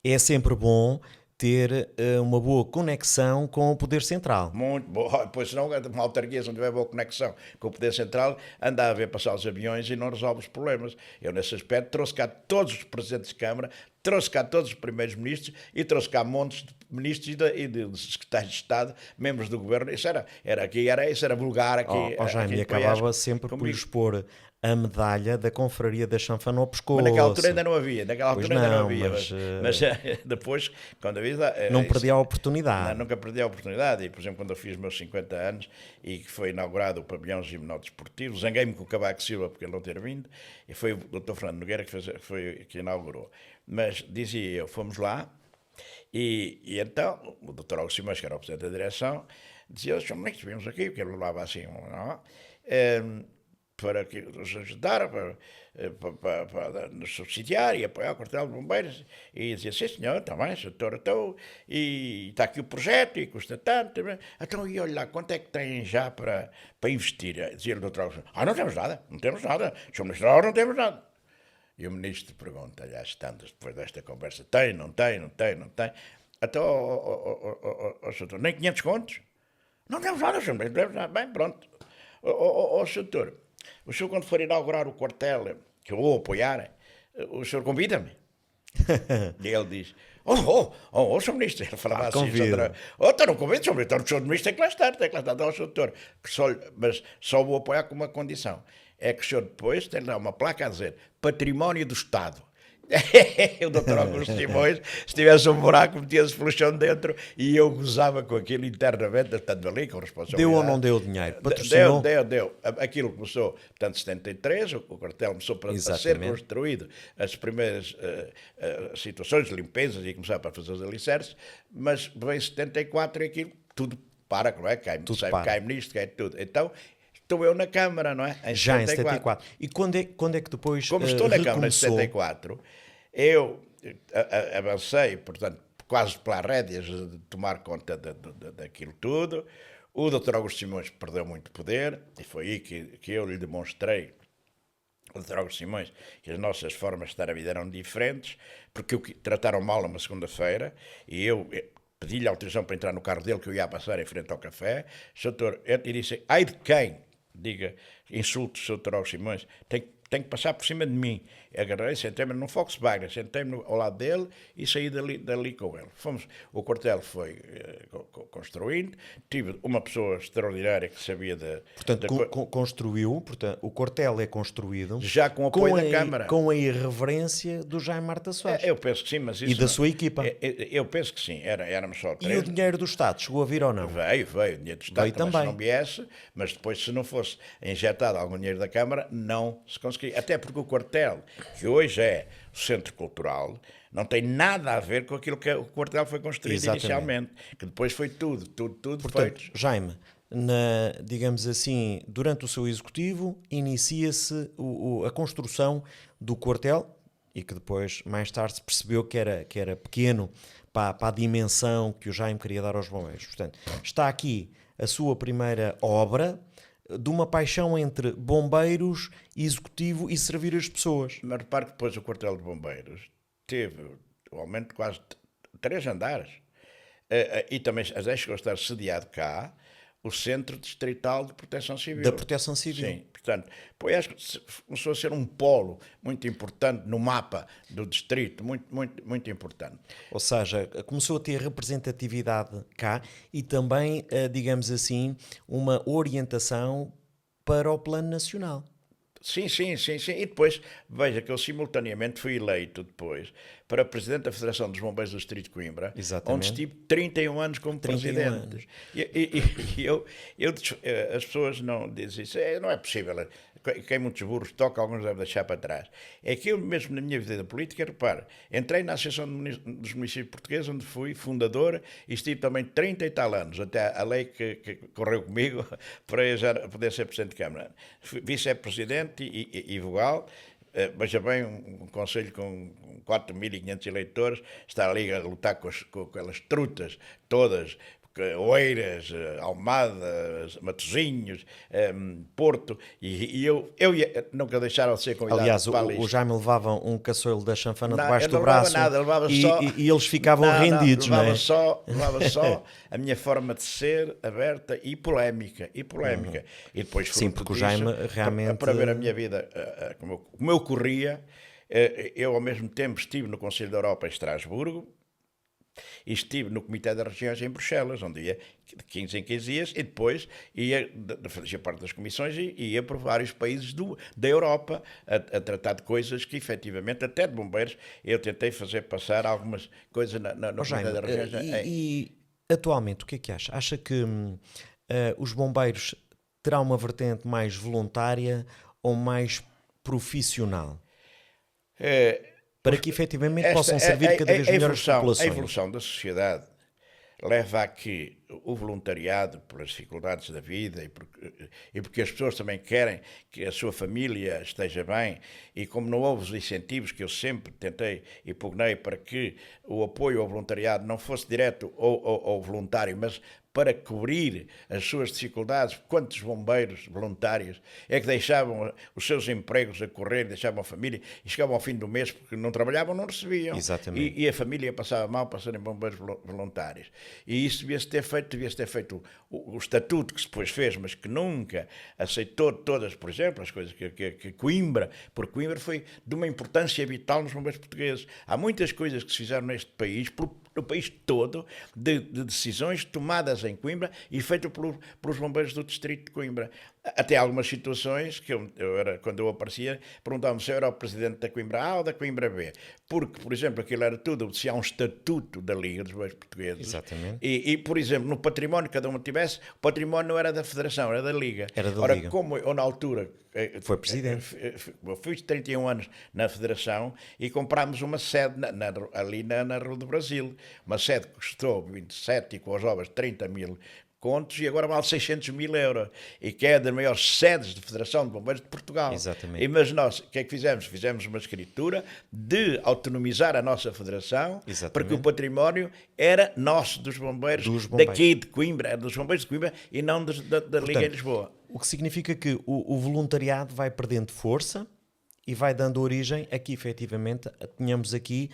é sempre bom ter uma boa conexão com o Poder Central. Muito boa, pois senão uma autarquia, se não tiver boa conexão com o Poder Central, anda a ver passar os aviões e não resolve os problemas. Eu, nesse aspecto, trouxe cá todos os presidentes de Câmara, trouxe cá todos os primeiros ministros e trouxe cá montes de ministros e de secretários de Estado, membros do governo. Isso era vulgar aqui. Jaime, acabava sempre por expor a medalha da Confraria da Chanfana ao pescoço. Mas naquela altura ainda não havia, Pois não, mas depois, quando havia, não perdi a oportunidade. nunca perdi a oportunidade. E, por exemplo, quando eu fiz meus 50 anos e que foi inaugurado o pavilhão gimnodesportivo, zanguei-me com o Cavaco Silva porque ele não ter vindo, e foi o Dr. Fernando Nogueira que inaugurou. Mas dizia eu, fomos lá, e então o Dr. Augusto Simões, que era o presidente da direção, dizia: Sr. Ministro, vimos aqui, porque ele levava assim, não, para que nos ajudar, para nos subsidiar e apoiar o quartel de bombeiros. E dizia: sim, senhor, também, doutor, então, e está aqui o projeto, e custa tanto. Então, e olha lá, quanto é que têm já para investir? Dizia o doutor Augusto: não temos nada, não temos nada. Sr. Ministro, não temos nada. E o ministro pergunta-lhe às tantas, depois desta conversa: tem, não tem, não tem, não tem. Então, doutor, nem 500 contos? Não temos nada, senhor ministro, não temos nada. Bem, pronto. Doutor, o senhor, quando for inaugurar o quartel, que eu vou apoiar, o senhor convida-me? E ele diz: Sr. Ministro, ele falava assim: então não convido, Sr. Ministro, o Sr. Ministro tem que lá estar, Então, Sr. Doutor, mas só vou apoiar com uma condição: é que o senhor depois tem de dar uma placa a dizer Património do Estado. O doutor Augusto Simões, se tivesse um buraco, metia-se pelo chão dentro, e eu gozava com aquilo internamente, estando ali com responsabilidade. Deu ou não deu dinheiro? Patrocinou? Deu. Aquilo começou, portanto, em 73, o quartel começou a ser construído, as primeiras situações de limpezas, e começava para fazer os alicerces, mas veio em 74 e aquilo tudo para, não é? Cai nisto, cai tudo. Então, estou eu na Câmara, não é? Já em 74. E quando é que depois Como estou na Câmara em 74, eu avancei, portanto, quase pelas rédeas de tomar conta daquilo tudo. O Dr. Augusto Simões perdeu muito poder, e foi aí que eu lhe demonstrei, o Dr. Augusto Simões, que as nossas formas de estar a vida eram diferentes, porque o trataram mal numa segunda-feira, e eu pedi-lhe autorização para entrar no carro dele, que eu ia passar em frente ao café. Doutor, e disse: ai de quem diga insultos, Sr. Dr. Augusto Simões, tem que passar por cima de mim. Agarrei, sentei-me num Volkswagen, sentei-me ao lado dele e saí dali com ele. O quartel foi construindo, tive uma pessoa extraordinária que sabia Portanto, construiu, portanto, o quartel é construído já com o apoio da Câmara. Com a irreverência do Jaime Marta Soares. Eu penso que sim, mas isso... E da sua equipa. Eu penso que sim, éramos só 3. E o dinheiro do Estado chegou a vir ou não? Veio, o dinheiro do Estado também. Se não viesse, mas depois, se não fosse injetado algum dinheiro da Câmara, não se conseguia. Até porque o quartel, que hoje é o Centro Cultural, não tem nada a ver com aquilo que o quartel foi construído inicialmente, que depois foi tudo Portanto, feito. Jaime, digamos assim, durante o seu executivo, inicia-se a construção do quartel, e que depois, mais tarde, se percebeu que era pequeno para a dimensão que o Jaime queria dar aos bombeiros. Portanto, está aqui a sua primeira obra de uma paixão entre bombeiros, executivo e servir as pessoas. Mas repare que depois o quartel de bombeiros teve um aumento de quase 3 andares. E também chegou a estar sediado cá o Centro Distrital de Proteção Civil. Da Proteção Civil. Sim, portanto, começou a ser um polo muito importante no mapa do distrito, muito, muito, muito importante. Ou seja, começou a ter representatividade cá e também, digamos assim, uma orientação para o plano nacional. Sim. E depois, veja que eu simultaneamente fui eleito depois para Presidente da Federação dos Bombeiros do Distrito de Coimbra, exatamente, onde estive 31 anos como 31 Presidente. Anos. E as pessoas não dizem isso, não é possível. Quem muitos burros toca, alguns devem deixar para trás. É que eu mesmo na minha vida política, repare, entrei na Associação dos Municípios Portugueses, onde fui fundador, e estive também 30 e tal anos, até a lei que correu comigo para eu já poder ser Presidente de Câmara. Fui Vice-Presidente e vogal. Veja bem, um conselho com 4.500 eleitores está ali a lutar com aquelas trutas todas, Oeiras, Almada, Matosinhos, Porto, e eu nunca deixaram de ser convidado. Aliás, o Jaime levava um caçoeiro da chanfana debaixo do braço, levava e eles ficavam rendidos, não é? Levava só a minha forma de ser aberta e polémica. Uhum. E depois, sim, porque o Jaime realmente... Para ver a minha vida como eu corria, eu ao mesmo tempo estive no Conselho da Europa em Estrasburgo, E estive no Comitê das Regiões em Bruxelas, onde ia de 15 em 15 dias, e depois fazia parte das comissões e ia por vários países da Europa a tratar de coisas que, efetivamente, até de bombeiros, eu tentei fazer passar algumas coisas no Jaime, Comitê das Regiões. e atualmente o que é que acha? Acha que os bombeiros terão uma vertente mais voluntária ou mais profissional? Para que efetivamente possam servir cada vez melhor as populações. A evolução da sociedade leva a que o voluntariado, pelas dificuldades da vida e porque as pessoas também querem que a sua família esteja bem, e como não houve os incentivos que eu sempre tentei e pugnei para que o apoio ao voluntariado não fosse direto ao voluntário, mas para cobrir as suas dificuldades. Quantos bombeiros voluntários é que deixavam os seus empregos a correr, deixavam a família e chegavam ao fim do mês porque não trabalhavam, não recebiam. Exatamente. E a família passava mal para serem bombeiros voluntários. E isso devia-se ter feito o estatuto que se depois fez, mas que nunca aceitou todas, por exemplo, as coisas que Coimbra, porque Coimbra foi de uma importância vital nos bombeiros portugueses. Há muitas coisas que se fizeram neste país, no país todo, de decisões tomadas em Coimbra e feitas pelos bombeiros do distrito de Coimbra. Até algumas situações que quando eu aparecia, perguntavam-me se eu era o presidente da Coimbra A ou da Coimbra B. Porque, por exemplo, aquilo era tudo, se há um estatuto da Liga dos Bombeiros Portugueses. Exatamente. E, por exemplo, no património que cada um tivesse, o património não era da Federação, era da Liga. Era da Ora, Liga. como eu na altura Foi presidente. Fiz 31 anos na Federação e comprámos uma sede ali na Rua do Brasil. Uma sede que custou 27 e com as obras 30 mil contos e agora vale 600 mil euros. E que é das maiores sedes de Federação de Bombeiros de Portugal. Exatamente. E, mas nós, o que é que fizemos? Fizemos uma escritura de autonomizar a nossa Federação. Exatamente. Porque o património era nosso, dos bombeiros, daqui de Coimbra, dos bombeiros de Coimbra e não da Liga em Lisboa. O que significa que o voluntariado vai perdendo força e vai dando origem a que efetivamente tenhamos aqui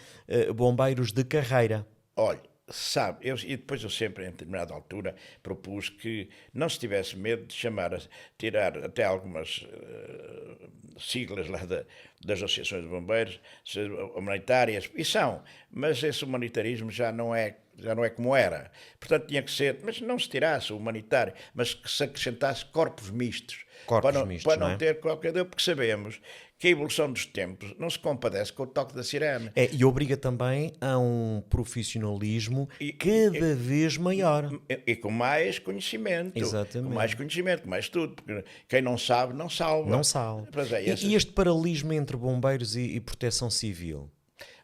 bombeiros de carreira. Olha, sabe, e depois eu sempre, em determinada altura, propus que não se tivesse medo de tirar até algumas siglas lá das associações de bombeiros, humanitárias, e são, mas esse humanitarismo já não é como era. Portanto, tinha que ser, mas não se tirasse o humanitário, mas que se acrescentasse corpos mistos. Para não ter qualquer Deus, porque sabemos que a evolução dos tempos não se compadece com o toque da sirene. E obriga também a um profissionalismo cada vez maior. E com mais conhecimento. Exatamente. Com mais conhecimento, com mais estudo. Porque quem não sabe, não salva. Não salva. E este paralelismo entre bombeiros e proteção civil?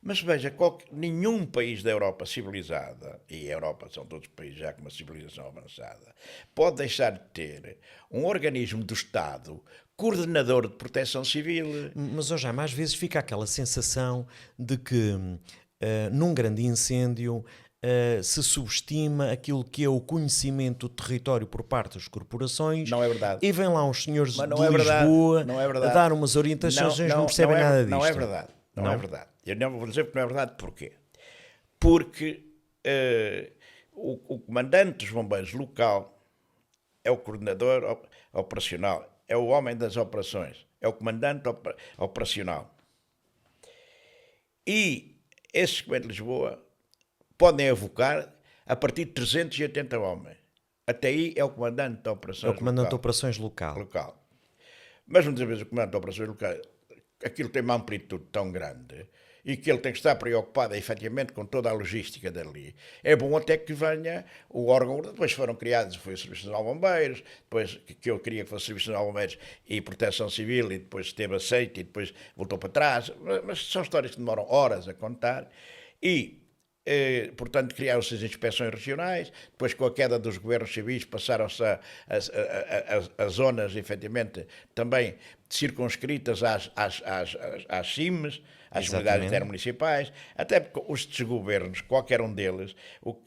Mas veja, nenhum país da Europa civilizada, e a Europa são todos países já com uma civilização avançada, pode deixar de ter um organismo do Estado coordenador de proteção civil. Mas, Jaime, às vezes fica aquela sensação de que num grande incêndio se subestima aquilo que é o conhecimento do território por parte das corporações. Não é verdade. E vêm lá uns senhores de Lisboa a dar umas orientações e não percebem nada disto. Não é verdade. Não é verdade. Eu não vou dizer que não é verdade. Porquê? Porque o comandante dos bombeiros local é o coordenador operacional, é o homem das operações, é o comandante operacional. E esses comandantes de Lisboa podem avocar a partir de 380 homens. Até aí é o comandante de operações local. É o comandante de operações local. Mas muitas vezes o comandante de operações local, aquilo tem uma amplitude tão grande e que ele tem que estar preocupado efetivamente com toda a logística dali. É bom até que venha o órgão, depois foram criados, foi o Serviço Nacional de Bombeiros, depois que eu queria que fosse o Serviço Nacional de Bombeiros e Proteção Civil, e depois esteve aceito e depois voltou para trás, mas são histórias que demoram horas a contar. Portanto, criaram-se as inspeções regionais, depois com a queda dos governos civis passaram-se a zonas, efetivamente, também circunscritas às CIMs, às comunidades intermunicipais, até porque os desgovernos, qualquer um deles,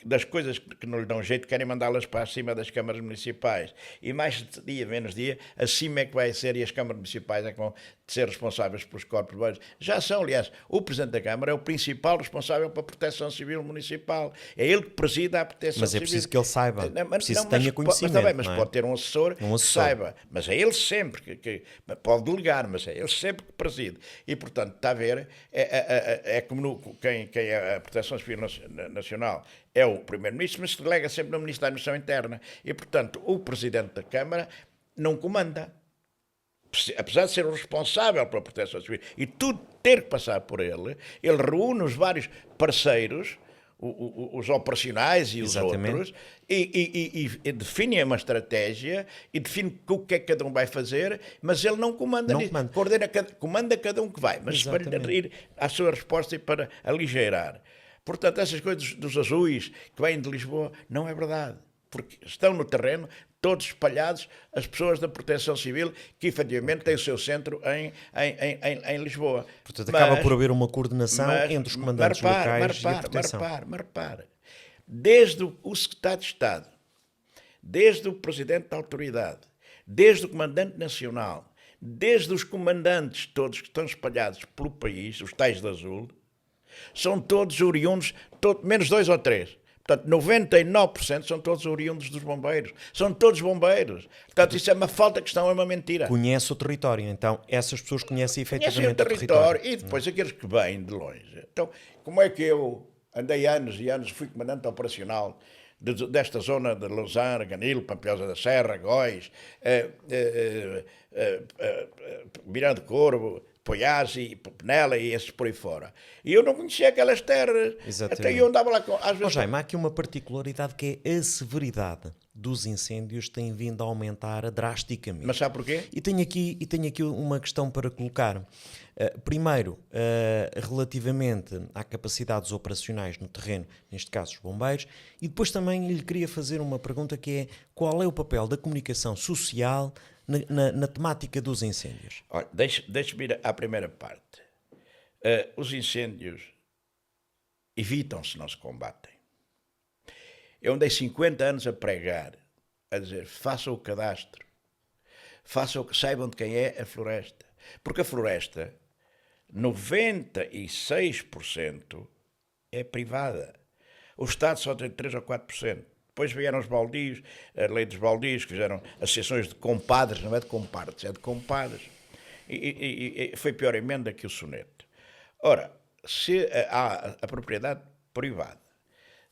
das coisas que não lhe dão jeito, querem mandá-las para cima das câmaras municipais. E mais dia, menos dia, a CIM é que vai ser e as câmaras municipais é que vão ser responsáveis pelos corpos de bombeiros. Já são, aliás, o Presidente da Câmara é o principal responsável pela Proteção Civil Municipal. É ele que presida a Proteção Civil. Mas é preciso que ele saiba, preciso que tenha conhecimento. Mas pode ter um assessor que saiba. Mas é ele sempre que pode delegar, mas é ele sempre que preside. E, portanto, está a ver é como quem é a Proteção Civil Nacional é o Primeiro-Ministro, mas se delega sempre no Ministro da Administração Interna. E, portanto, o Presidente da Câmara não comanda. Apesar de ser o responsável pela Proteção Civil e tudo ter que passar por ele reúne os vários parceiros, os operacionais e os outros, e define uma estratégia e define o que é que cada um vai fazer, mas ele não comanda, comanda cada um que vai, mas para ir à sua resposta e para aligeirar. Portanto, essas coisas dos azuis que vêm de Lisboa, não é verdade, porque estão no terreno, todos espalhados, as pessoas da Proteção Civil, que efetivamente têm o seu centro em Lisboa. Portanto, acaba por haver uma coordenação entre os comandantes locais e a proteção. Mas repare, desde o Secretário de Estado, desde o Presidente da Autoridade, desde o Comandante Nacional, desde os comandantes todos que estão espalhados pelo país, os tais de azul, são todos oriundos, menos 2 ou 3. Portanto, 99% são todos oriundos dos bombeiros. São todos bombeiros. Portanto, isso é uma falta de questão, é uma mentira. Conhece o território, então essas pessoas conhecem efetivamente o território. E depois aqueles que vêm de longe. Então, como é que eu andei anos e anos, fui comandante operacional desta zona de Lousã, Ganil, Pampilhosa da Serra, Góis, Miranda de Corvo, Poiás e Penela e esses por aí fora. E eu não conhecia aquelas terras. Exatamente. Até eu andava lá às vezes. Jaime, há aqui uma particularidade que é a severidade dos incêndios tem vindo a aumentar drasticamente. Mas sabe porquê? E tenho aqui uma questão para colocar. Primeiro, relativamente à capacidades operacionais no terreno, neste caso os bombeiros, e depois também lhe queria fazer uma pergunta que é: qual é o papel da comunicação social na temática dos incêndios? Olha, deixe-me ir à primeira parte. Os incêndios evitam-se, não se combatem. Eu andei 50 anos a pregar, a dizer, façam o cadastro, saibam de quem é a floresta. Porque a floresta, 96% é privada. O Estado só tem 3 ou 4%. Depois vieram os baldios, a lei dos baldios, que fizeram associações de compadres, não é de compartes, é de compadres. E foi pior emenda que o soneto. Ora, se há a propriedade privada,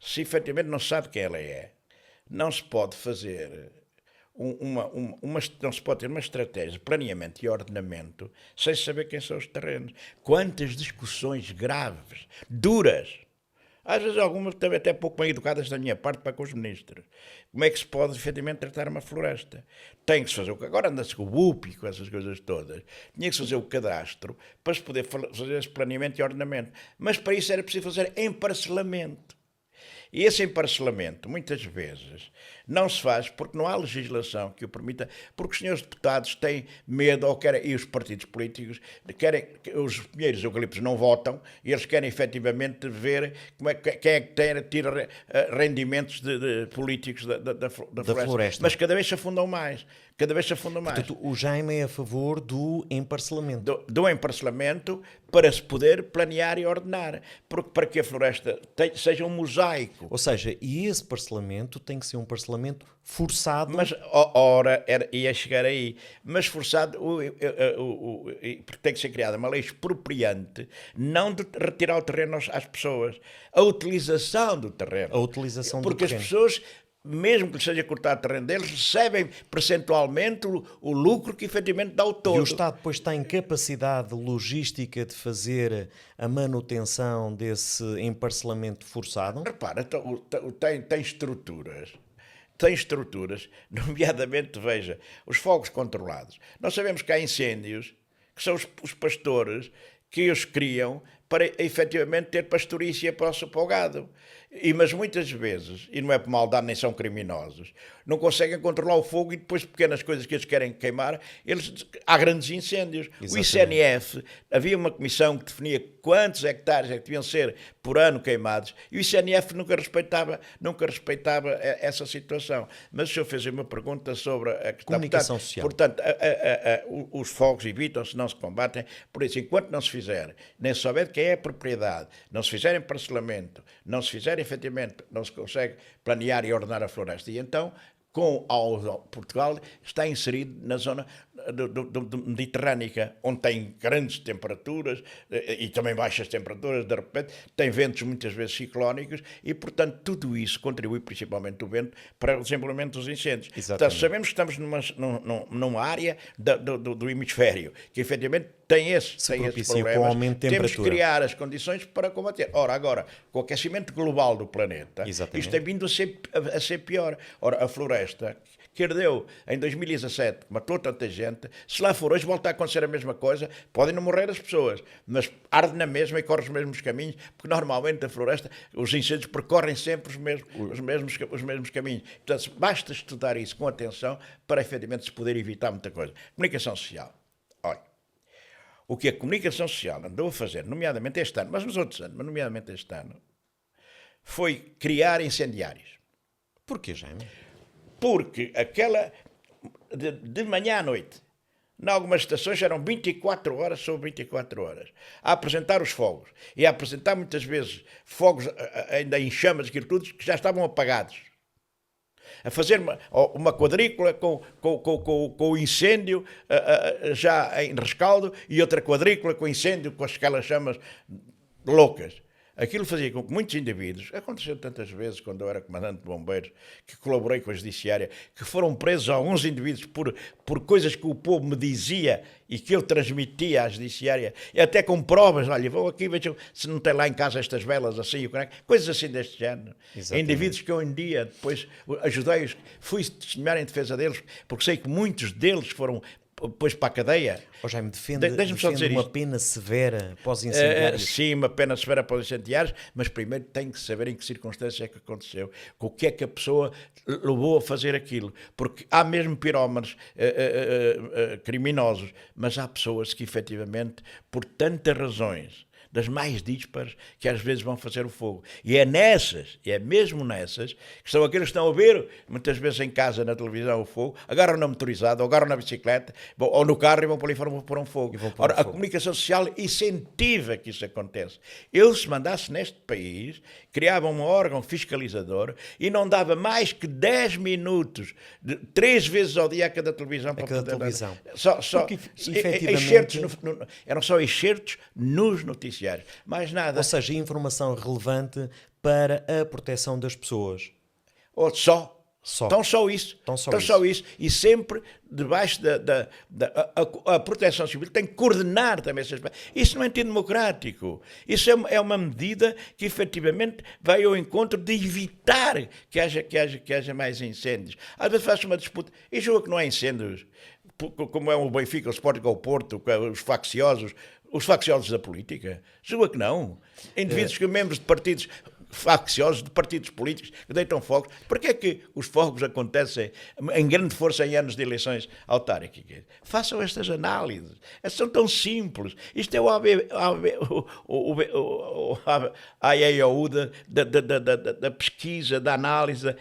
se efetivamente não se sabe quem ela é, não se pode fazer não se pode ter uma estratégia de planeamento e ordenamento sem saber quem são os terrenos. Quantas discussões graves, duras, às vezes algumas também até pouco bem educadas da minha parte para com os ministros. Como é que se pode efetivamente tratar uma floresta? Tem que se fazer agora anda-se com o BUP e com essas coisas todas. Tinha que se fazer o cadastro para se poder fazer esse planeamento e ordenamento. Mas para isso era preciso fazer emparcelamento. E esse emparcelamento, muitas vezes, não se faz porque não há legislação que o permita, porque os senhores deputados têm medo, e os partidos políticos querem, os pinheiros eucaliptos não votam, e eles querem efetivamente ver quem é que tira rendimentos de políticos da floresta. Mas cada vez se afundam mais. Portanto, o Jaime é a favor do emparcelamento. Do emparcelamento para se poder planear e ordenar. Para que a floresta seja um mosaico. Ou seja, e esse parcelamento tem que ser um parcelamento forçado. Mas, ia chegar aí. Mas forçado, porque tem que ser criada uma lei expropriante, não de retirar o terreno às pessoas. A utilização do terreno. Porque as pessoas, mesmo que lhes seja cortado o terreno deles, recebem percentualmente o lucro que efetivamente dá o todo. E o Estado depois tem capacidade logística de fazer a manutenção desse emparcelamento forçado? Repara, tem estruturas. Nomeadamente, veja, os fogos controlados. Nós sabemos que há incêndios, que são os pastores que os criam para efetivamente ter pastorícia para o gado. Mas muitas vezes, e não é por maldade nem são criminosos, não conseguem controlar o fogo e depois de pequenas coisas que eles querem queimar, há grandes incêndios. Exatamente. O ICNF, havia uma comissão que definia quantos hectares é que deviam ser por ano queimados, e o ICNF nunca respeitava essa situação. Mas o senhor fez uma pergunta sobre a questão. Comunicação social. Portanto, os fogos evitam-se, não se combatem, por isso, enquanto não se fizer, nem se souber quem é a propriedade, não se fizer parcelamento, não se fizer efetivamente, não se consegue planear e ordenar a floresta. E então, Portugal está inserido na zona mediterrânica, onde tem grandes temperaturas e também baixas temperaturas, de repente, tem ventos muitas vezes ciclónicos e, portanto, tudo isso contribui, principalmente o vento, para o desenvolvimento dos incêndios. Portanto, sabemos que estamos numa área do hemisfério, que efetivamente tem esses problemas. Temos que criar as condições para combater. Ora, agora, com o aquecimento global do planeta, isto tem vindo a ser pior. Ora, a floresta que ardeu em 2017, matou tanta gente, se lá for hoje volta a acontecer a mesma coisa, podem não morrer as pessoas, mas arde na mesma e corre os mesmos caminhos, porque normalmente a floresta, os incêndios percorrem sempre os mesmos caminhos. Portanto, basta estudar isso com atenção para efetivamente se poder evitar muita coisa. Comunicação social. Olha, o que a comunicação social andou a fazer, nomeadamente este ano, mas nos outros anos, mas nomeadamente este ano, foi criar incendiários. Porquê, Jaime? Porque aquela, de manhã à noite, em algumas estações eram 24 horas sobre 24 horas, a apresentar os fogos. E a apresentar muitas vezes fogos ainda em chamas, aquilo tudo, que já estavam apagados. A fazer uma quadrícula com o incêndio já em rescaldo e outra quadrícula com incêndio com aquelas chamas loucas. Aquilo fazia com que muitos indivíduos, aconteceu tantas vezes quando eu era comandante de bombeiros, que colaborei com a judiciária, que foram presos alguns indivíduos por coisas que o povo me dizia e que eu transmitia à judiciária, e até com provas, olha, vou aqui, vejam se não tem lá em casa estas velas assim, coisas assim deste género. Indivíduos que eu um dia depois ajudei-os, fui testemunhar em defesa deles, porque sei que muitos deles foram depois para a cadeia. Jaime, defende uma pena severa para os incendiários? Sim, uma pena severa para os incendiários, mas primeiro tem que saber em que circunstâncias é que aconteceu, com o que é que a pessoa levou a fazer aquilo, porque há mesmo pirómanos criminosos, mas há pessoas que efetivamente, por tantas razões, das mais díspares, que às vezes vão fazer o fogo. E é mesmo nessas, que são aqueles que estão a ver, muitas vezes em casa, na televisão, o fogo, agarram na motorizada, ou agarram na bicicleta, ou no carro e vão para ali fora pôr um fogo. Ora, a comunicação social incentiva que isso aconteça. Eu, se mandasse neste país, criava um órgão fiscalizador e não dava mais que 10 minutos, 3 vezes ao dia a cada televisão. A cada televisão. Porque, efetivamente... eram só excertos nos noticiários. Mais nada. Ou seja, informação relevante para a proteção das pessoas. Ou só. Tão só isso. E sempre debaixo a proteção civil tem que coordenar também essas coisas. Isso não é antidemocrático. Isso é uma medida que efetivamente vai ao encontro de evitar que haja mais incêndios. Às vezes faz uma disputa e julga que não há incêndios, como é o Benfica, o Sporting ou o Porto, os facciosos da política? Julga que não. Indivíduos que membros de partidos facciosos, de partidos políticos, que deitam fogos. Porquê é que os fogos acontecem em grande força em anos de eleições autárquicas? Façam estas análises. Estas são tão simples. Isto é o AIAU da pesquisa, da análise,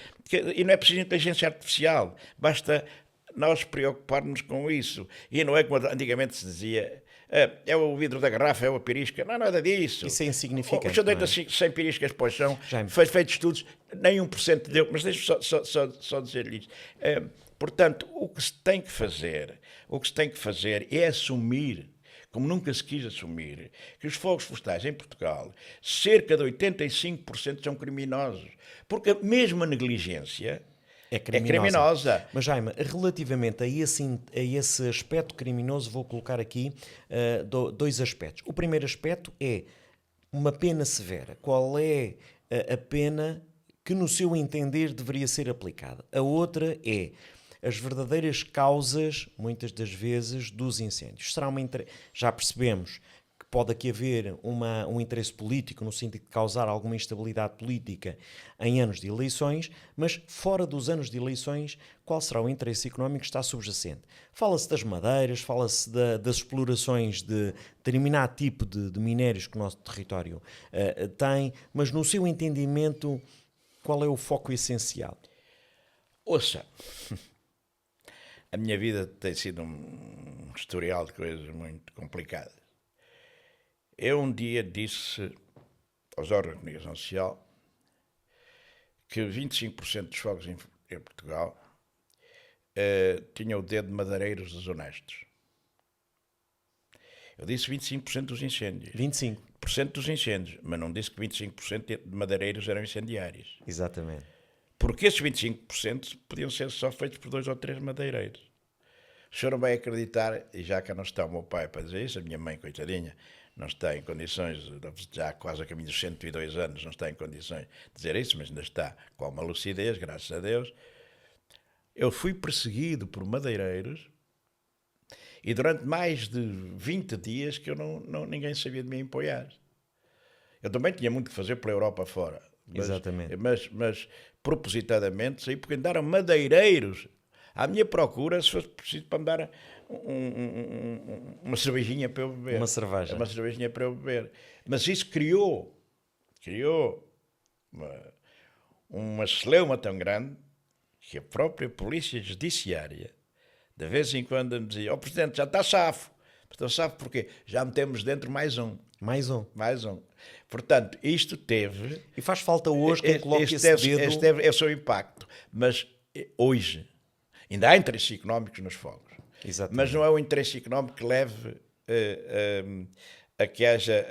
e não é preciso inteligência artificial. Basta nós preocupar-nos com isso. E não é como antigamente se dizia... É o vidro da garrafa, é a pirisca. Não é nada disso. Isso é insignificante. O senhor deita 100 piriscas para o chão, fez feitos estudos, nem 1% deu, mas deixa-me só dizer-lhe isto. Portanto, o que se tem que fazer é assumir, como nunca se quis assumir, que os fogos florestais em Portugal, cerca de 85% são criminosos. Porque mesmo a negligência... É criminosa. Mas, Jaime, relativamente a esse aspecto criminoso, vou colocar aqui 2 aspectos. O primeiro aspecto é uma pena severa. Qual é a pena que, no seu entender, deveria ser aplicada? A outra é as verdadeiras causas, muitas das vezes, dos incêndios. Já percebemos que pode aqui haver um interesse político no sentido de causar alguma instabilidade política em anos de eleições, mas fora dos anos de eleições, qual será o interesse económico que está subjacente? Fala-se das madeiras, fala-se das explorações de determinado tipo de minérios que o nosso território tem, mas no seu entendimento, qual é o foco essencial? Ouça, a minha vida tem sido um historial de coisas muito complicadas. Eu um dia disse aos órgãos de comunicação social que 25% dos fogos em Portugal tinha o dedo de madeireiros desonestos. Eu disse 25% dos incêndios. 25%. Dos incêndios, mas não disse que 25% de madeireiros eram incendiários. Exatamente. Porque esses 25% podiam ser só feitos por 2 ou 3 madeireiros. O senhor não vai acreditar, e já cá não está o meu pai para dizer isso, a minha mãe, coitadinha, não está em condições, já quase a caminho dos 102 anos, não está em condições de dizer isso, mas ainda está com uma lucidez, graças a Deus. Eu fui perseguido por madeireiros e durante mais de 20 dias que ninguém sabia de me apoiar. Eu também tinha muito que fazer pela Europa fora. Exatamente. Mas propositadamente saí porque andaram madeireiros à minha procura, se fosse preciso para me dar uma cervejinha para eu beber. Uma cervejinha para eu beber. Mas isso criou uma celeuma tão grande que a própria polícia judiciária de vez em quando me dizia: Presidente, já está safo. Está safo porquê? Já metemos dentro mais um. Mais um. Portanto, isto teve... E faz falta hoje quem coloque esse dedo... Este teve o seu impacto. Mas hoje ainda há interesses económicos nos fogos. Exatamente. Mas não é o interesse económico que leve a que haja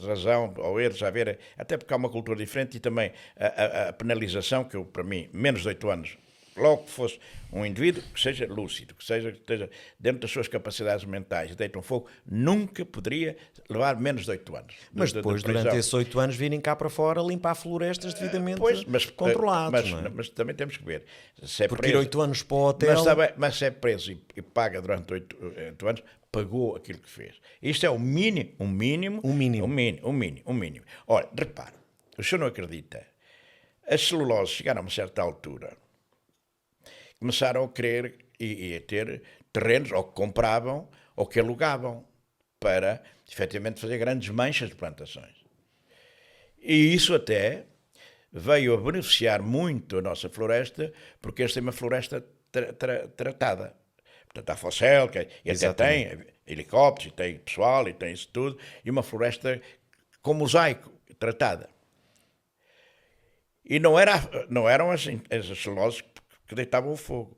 razão ou erros a haver, até porque há uma cultura diferente e também a penalização, que eu, para mim, menos de 8 anos, logo que fosse um indivíduo que seja lúcido, que esteja dentro das suas capacidades mentais e deita um fogo, nunca poderia levar menos de 8 anos. Mas depois, durante esses 8 anos, virem cá para fora limpar florestas devidamente controlados. Mas também temos que ver. Se é porque preso, ir 8 anos para o hotel... Mas se é preso e paga durante 8 anos, pagou aquilo que fez. Isto é o mínimo. Ora, repare, o senhor não acredita. As celuloses chegaram a uma certa altura, começaram a querer e a ter terrenos, ou que compravam, ou que alugavam, para, efetivamente, fazer grandes manchas de plantações. E isso até veio a beneficiar muito a nossa floresta, porque esta é uma floresta tratada. Portanto, há Fossel, e até tem helicópteros, e tem pessoal, e tem isso tudo, e uma floresta com mosaico, tratada. E não eram as celuloses que deitavam o fogo.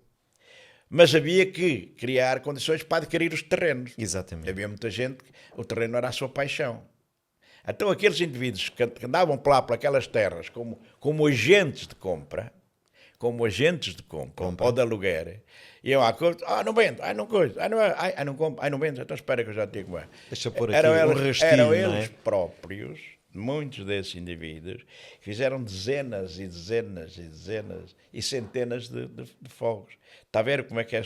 Mas havia que criar condições para adquirir os terrenos. Exatamente. Havia muita gente que o terreno era a sua paixão. Então aqueles indivíduos que andavam por aquelas terras como agentes de compra, ou de aluguer, iam à corte: não vendo, não coisa, não compro, não vendo, então espera que eu já tenho como é. Deixa pôr aqui um rastilho, eram eles próprios, muitos desses indivíduos, fizeram dezenas e dezenas e dezenas e centenas de fogos. Está a ver como é que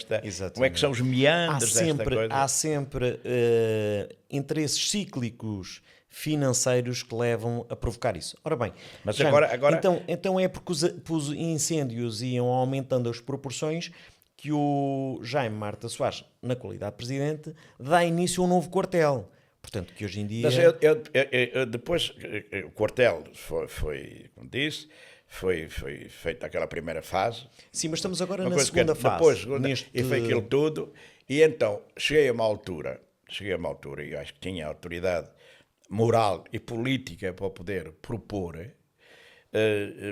como é que são os meandros desta coisa? Há sempre interesses cíclicos financeiros que levam a provocar isso. Ora bem, mas Jaime, agora... Então é porque os incêndios iam aumentando as proporções que o Jaime Marta Soares, na qualidade de presidente, dá início a um novo quartel. Portanto, que hoje em dia... Mas depois, o quartel foi, como disse, foi feita aquela primeira fase. Sim, mas estamos agora na segunda fase. E foi aquilo tudo. E então, cheguei a uma altura, e eu acho que tinha autoridade moral e política para poder propor,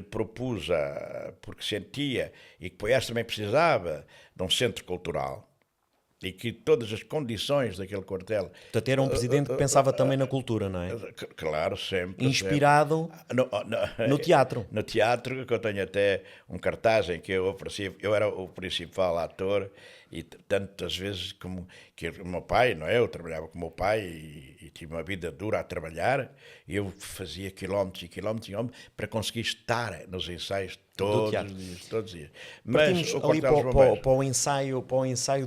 propus, porque sentia, e que Poiares também precisava de um centro cultural, e que todas as condições daquele quartel... Portanto, era um presidente que pensava também na cultura, não é? Claro, sempre. Inspirado no teatro. No teatro, que eu tenho até um cartaz em que eu era o principal ator, e tantas vezes como que o meu pai, não é? Eu trabalhava com o meu pai e tive uma vida dura a trabalhar, e eu fazia quilómetros e quilómetros para conseguir estar nos ensaios todos os dias. Mas ali para o ensaio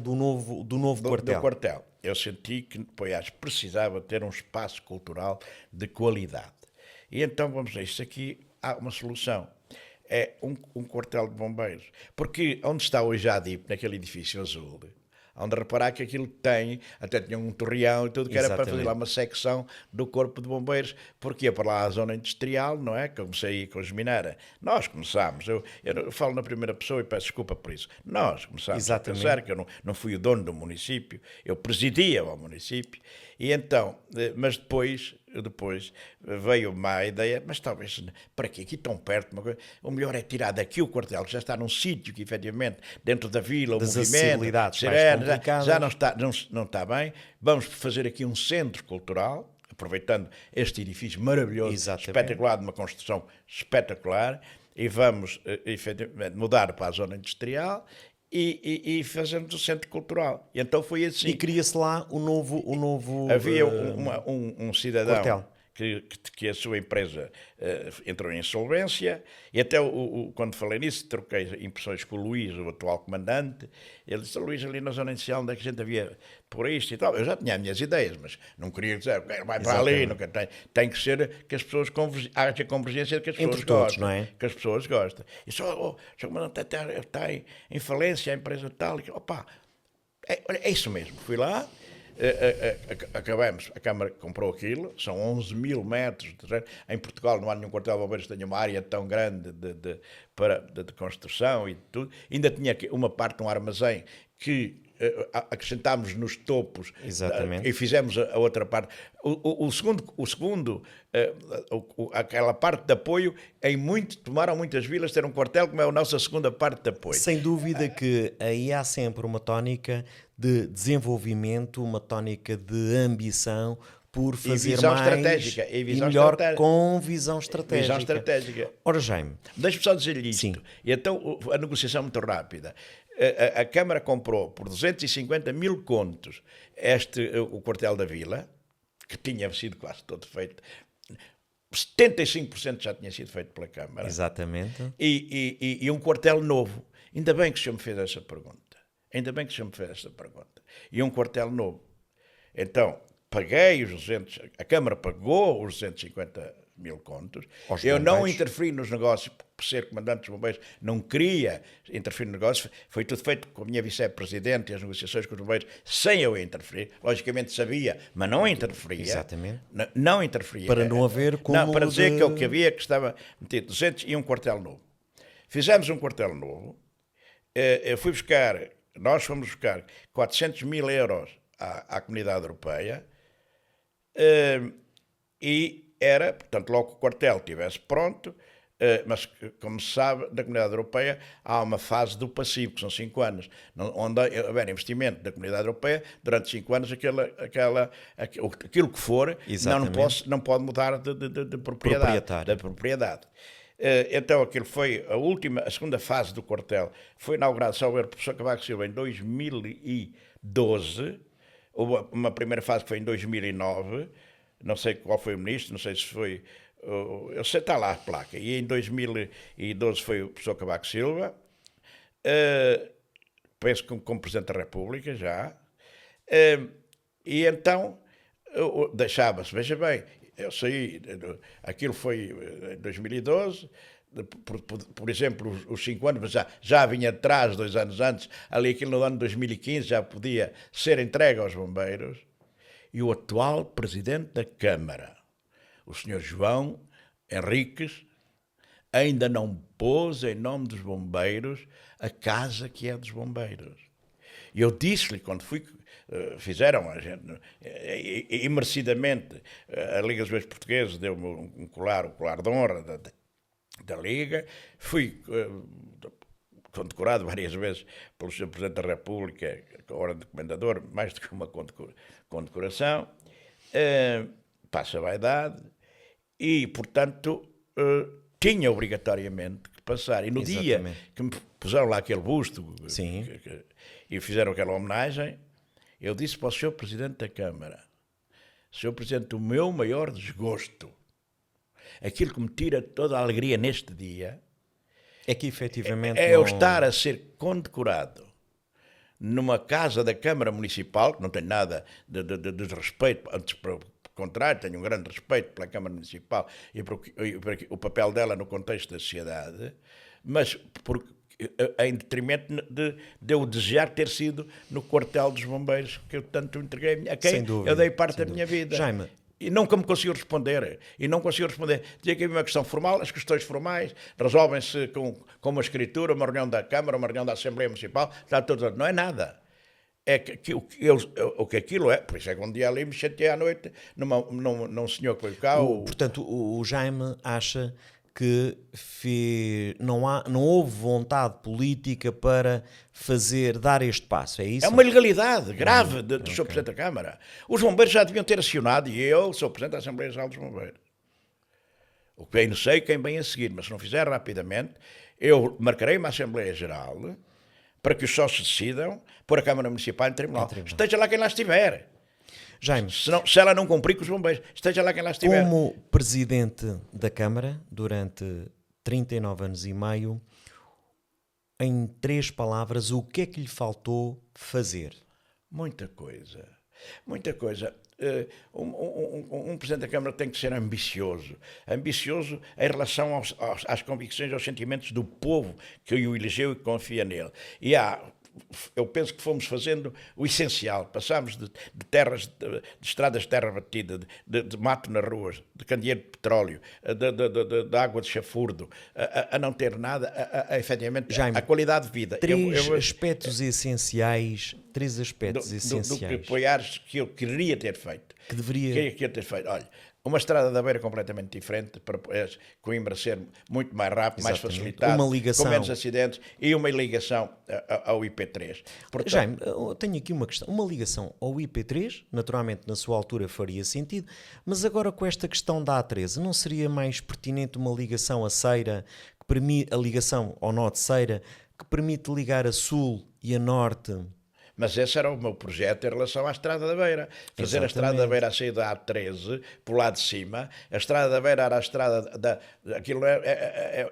do novo quartel. Do quartel. Eu senti que Poiares precisava ter um espaço cultural de qualidade. E então, vamos ver, isto aqui há uma solução. É um quartel de bombeiros. Porque onde está hoje a ADIP, naquele edifício azul, onde reparar que aquilo até tinha um torreão e tudo, que era para fazer lá uma secção do corpo de bombeiros, porque ia para lá a zona industrial, não é? Que eu comecei a ir com os mineiros. Nós começámos, eu falo na primeira pessoa e peço desculpa por isso. Nós começámos a pensar que eu não fui o dono do município, eu presidia ao município, E então, mas depois veio uma ideia, mas talvez, para quê? Aqui tão perto, o melhor é tirar daqui o quartel, que já está num sítio que, efetivamente, dentro da vila, o Das movimento, acessibilidades mais sereno, complicadas. já não está bem. Vamos fazer aqui um centro cultural, aproveitando este edifício maravilhoso, Exatamente. espetacular, de uma construção espetacular, e vamos, efetivamente, mudar para a zona industrial e fazemos o centro cultural. E então foi assim. E cria-se lá o novo Havia um cidadão quartel. que a sua empresa entrou em insolvência, e até quando falei nisso, troquei impressões com o Luís, o atual comandante. Ele disse: Luís, ali na zona inicial onde é que a gente havia por isto e tal. Eu já tinha as minhas ideias, mas não queria dizer, vai para ali, não tem que ser que as pessoas haja convergência que as pessoas Entre todos, gostam, não é? que as pessoas gostam. E só, o comandante está em falência, a empresa tal, e, opa, é isso mesmo. Fui lá, acabamos, a Câmara comprou aquilo, são 11 mil metros de terreno. Em Portugal não há nenhum quartel de bombeiros que tenha uma área tão grande de construção e tudo. Ainda tinha uma parte, um armazém, que acrescentámos nos topos. Exatamente. E fizemos a outra parte. Aquela parte de apoio, tomaram muitas vilas ter um quartel, como é a nossa segunda parte de apoio. Sem dúvida que aí há sempre uma tónica de desenvolvimento, uma tónica de ambição por fazer visão mais estratégica, e visão melhor estratégica. com visão estratégica. Visão estratégica. Ora, Jaime, Deixa-me só dizer-lhe isto. Sim. E então a negociação muito rápida. A Câmara comprou por 250 mil contos o quartel da Vila, que tinha sido quase todo feito. 75% já tinha sido feito pela Câmara. exatamente. E um quartel novo. Ainda bem que o senhor me fez essa pergunta. E um quartel novo. Então, paguei a Câmara pagou os 250 mil contos. Eu não interferi nos negócios, por ser comandante dos bombeiros, não queria interferir nos negócios. Foi tudo feito com a minha vice-presidente e as negociações com os bombeiros, sem eu interferir. Logicamente sabia, mas não interferia. Exatamente. Não interferia. Para não haver como Não, para dizer que o que havia, que estava metido 200 e um quartel novo. Fizemos um quartel novo. Nós fomos buscar 400 mil euros à Comunidade Europeia, e era, portanto, logo que o quartel estivesse pronto, mas, como se sabe, na Comunidade Europeia há uma fase do passivo, que são 5 anos, onde houver investimento da Comunidade Europeia, durante 5 anos aquilo que for, não pode mudar de propriedade. Então aquilo foi a segunda fase do quartel, foi inaugurado, salvo erro, por professor Cavaco Silva em 2012, houve uma primeira fase que foi em 2009, não sei qual foi o ministro, não sei se foi, eu sei, está lá a placa, e em 2012 foi o professor Cavaco Silva, penso que como Presidente da República já, e então deixava-se, veja bem, eu saí, aquilo foi em 2012, por exemplo, os 5 anos, mas já vinha atrás, 2 anos antes, ali aquilo no ano de 2015 já podia ser entregue aos bombeiros, e o atual Presidente da Câmara, o Sr. João Henriques, ainda não pôs em nome dos bombeiros a casa que é dos bombeiros. E eu disse-lhe, quando fizeram a gente, e merecidamente, a Liga dos Bombeiros Portugueses deu-me o colar de honra da Liga, fui condecorado várias vezes pelo Sr. Presidente da República, com a Ordem de Comendador, mais do que uma condecoração, passa a vaidade, e, portanto, tinha obrigatoriamente que passar. E no dia que me puseram lá aquele busto e fizeram aquela homenagem, eu disse para o Sr. Presidente da Câmara: Sr. Presidente, o meu maior desgosto, aquilo que me tira toda a alegria neste dia, é que efetivamente eu estar a ser condecorado numa casa da Câmara Municipal, que não tem nada de desrespeito, antes pelo contrário, tenho um grande respeito pela Câmara Municipal e por o papel dela no contexto da sociedade, mas em detrimento de eu desejar ter sido no quartel dos bombeiros que eu tanto entreguei, a quem eu dei parte da minha vida. Jaime. E nunca me conseguiu responder. Dizia que havia uma questão formal, as questões formais resolvem-se com uma escritura, uma reunião da Câmara, uma reunião da Assembleia Municipal, está tudo. Não é nada. é que o que aquilo é. Por isso é que um dia ali me chateei à noite num senhor que veio cá. Portanto, o Jaime acha que não houve vontade política para dar este passo, é isso? É uma ilegalidade grave do Sr. Presidente da Câmara. Os bombeiros já deviam ter acionado, e eu sou Presidente da Assembleia Geral dos Bombeiros. O que bem não sei quem vem a seguir, mas se não fizer rapidamente, eu marcarei uma Assembleia Geral para que os sócios decidam pôr a Câmara Municipal em tribunal. Esteja lá quem lá estiver. Jaime, se ela não cumprir com os bombeiros, esteja lá quem lá estiver. Como Presidente da Câmara, durante 39 anos e meio, em 3 palavras, o que é que lhe faltou fazer? Muita coisa. Muita coisa. Um Presidente da Câmara tem que ser ambicioso. Ambicioso em relação às convicções, aos sentimentos do povo que o elegeu e que confia nele. Eu penso que fomos fazendo o essencial. Passámos de terras, de estradas de terra batida, de mato nas ruas, de candeeiro de petróleo, de água de chafurdo, a não ter nada, efetivamente, Jaime, a qualidade de vida. 3 aspectos essenciais. 3 aspectos do essenciais. que apoiares que eu queria ter feito. Que deveria... Queria ter feito. Olha, uma estrada da Beira completamente diferente, para Coimbra ser muito mais rápido, mais facilitado, uma ligação... com menos acidentes, e uma ligação ao IP3. Portanto... Jaime, eu tenho aqui uma questão. Uma ligação ao IP3, naturalmente na sua altura faria sentido, mas agora com esta questão da A13, não seria mais pertinente uma ligação a Ceira, a ligação ao Nó de Ceira, que permite ligar a Sul e a Norte? Mas esse era o meu projeto em relação à Estrada da Beira. Fazer a Estrada da Beira a sair da A13, por lá de cima. A Estrada da Beira era a estrada...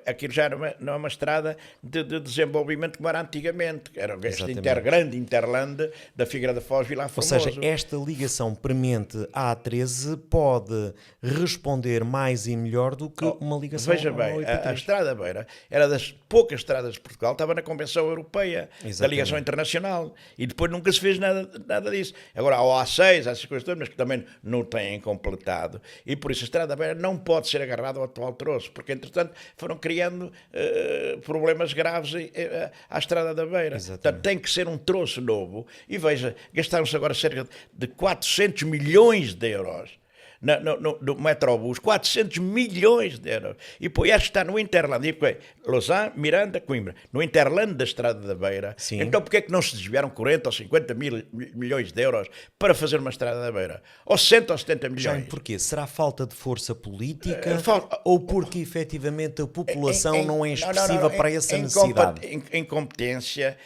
Aquilo já não é uma estrada de desenvolvimento como era antigamente. Era este grande Interland da Figueira da Foz, Vila Formoso. Ou seja, esta ligação premente à A13 pode responder mais e melhor do que uma ligação veja bem, ao IP3. A Estrada da Beira era das poucas estradas de Portugal, estava na Convenção Europeia da Ligação Internacional. E depois nunca se fez nada disso. Agora, há o A6, essas coisas todas, mas que também não têm completado. E por isso a Estrada da Beira não pode ser agarrada ao atual troço, porque, entretanto, foram criando problemas graves à Estrada da Beira. Portanto, tem que ser um troço novo. E veja, gastaram-se agora cerca de 400 milhões de euros no Metrobus, 400 milhões de euros. E depois acho que está no Interland, Lausanne, Miranda, Coimbra, no Interland da Estrada da Beira. Sim. Então porquê é que não se desviaram 40 ou 50 milhões de euros para fazer uma Estrada da Beira? Ou 60 ou 70 milhões? Já, porquê? Será falta de força política ou porque efetivamente a população não é expressiva para essa necessidade? Incompetência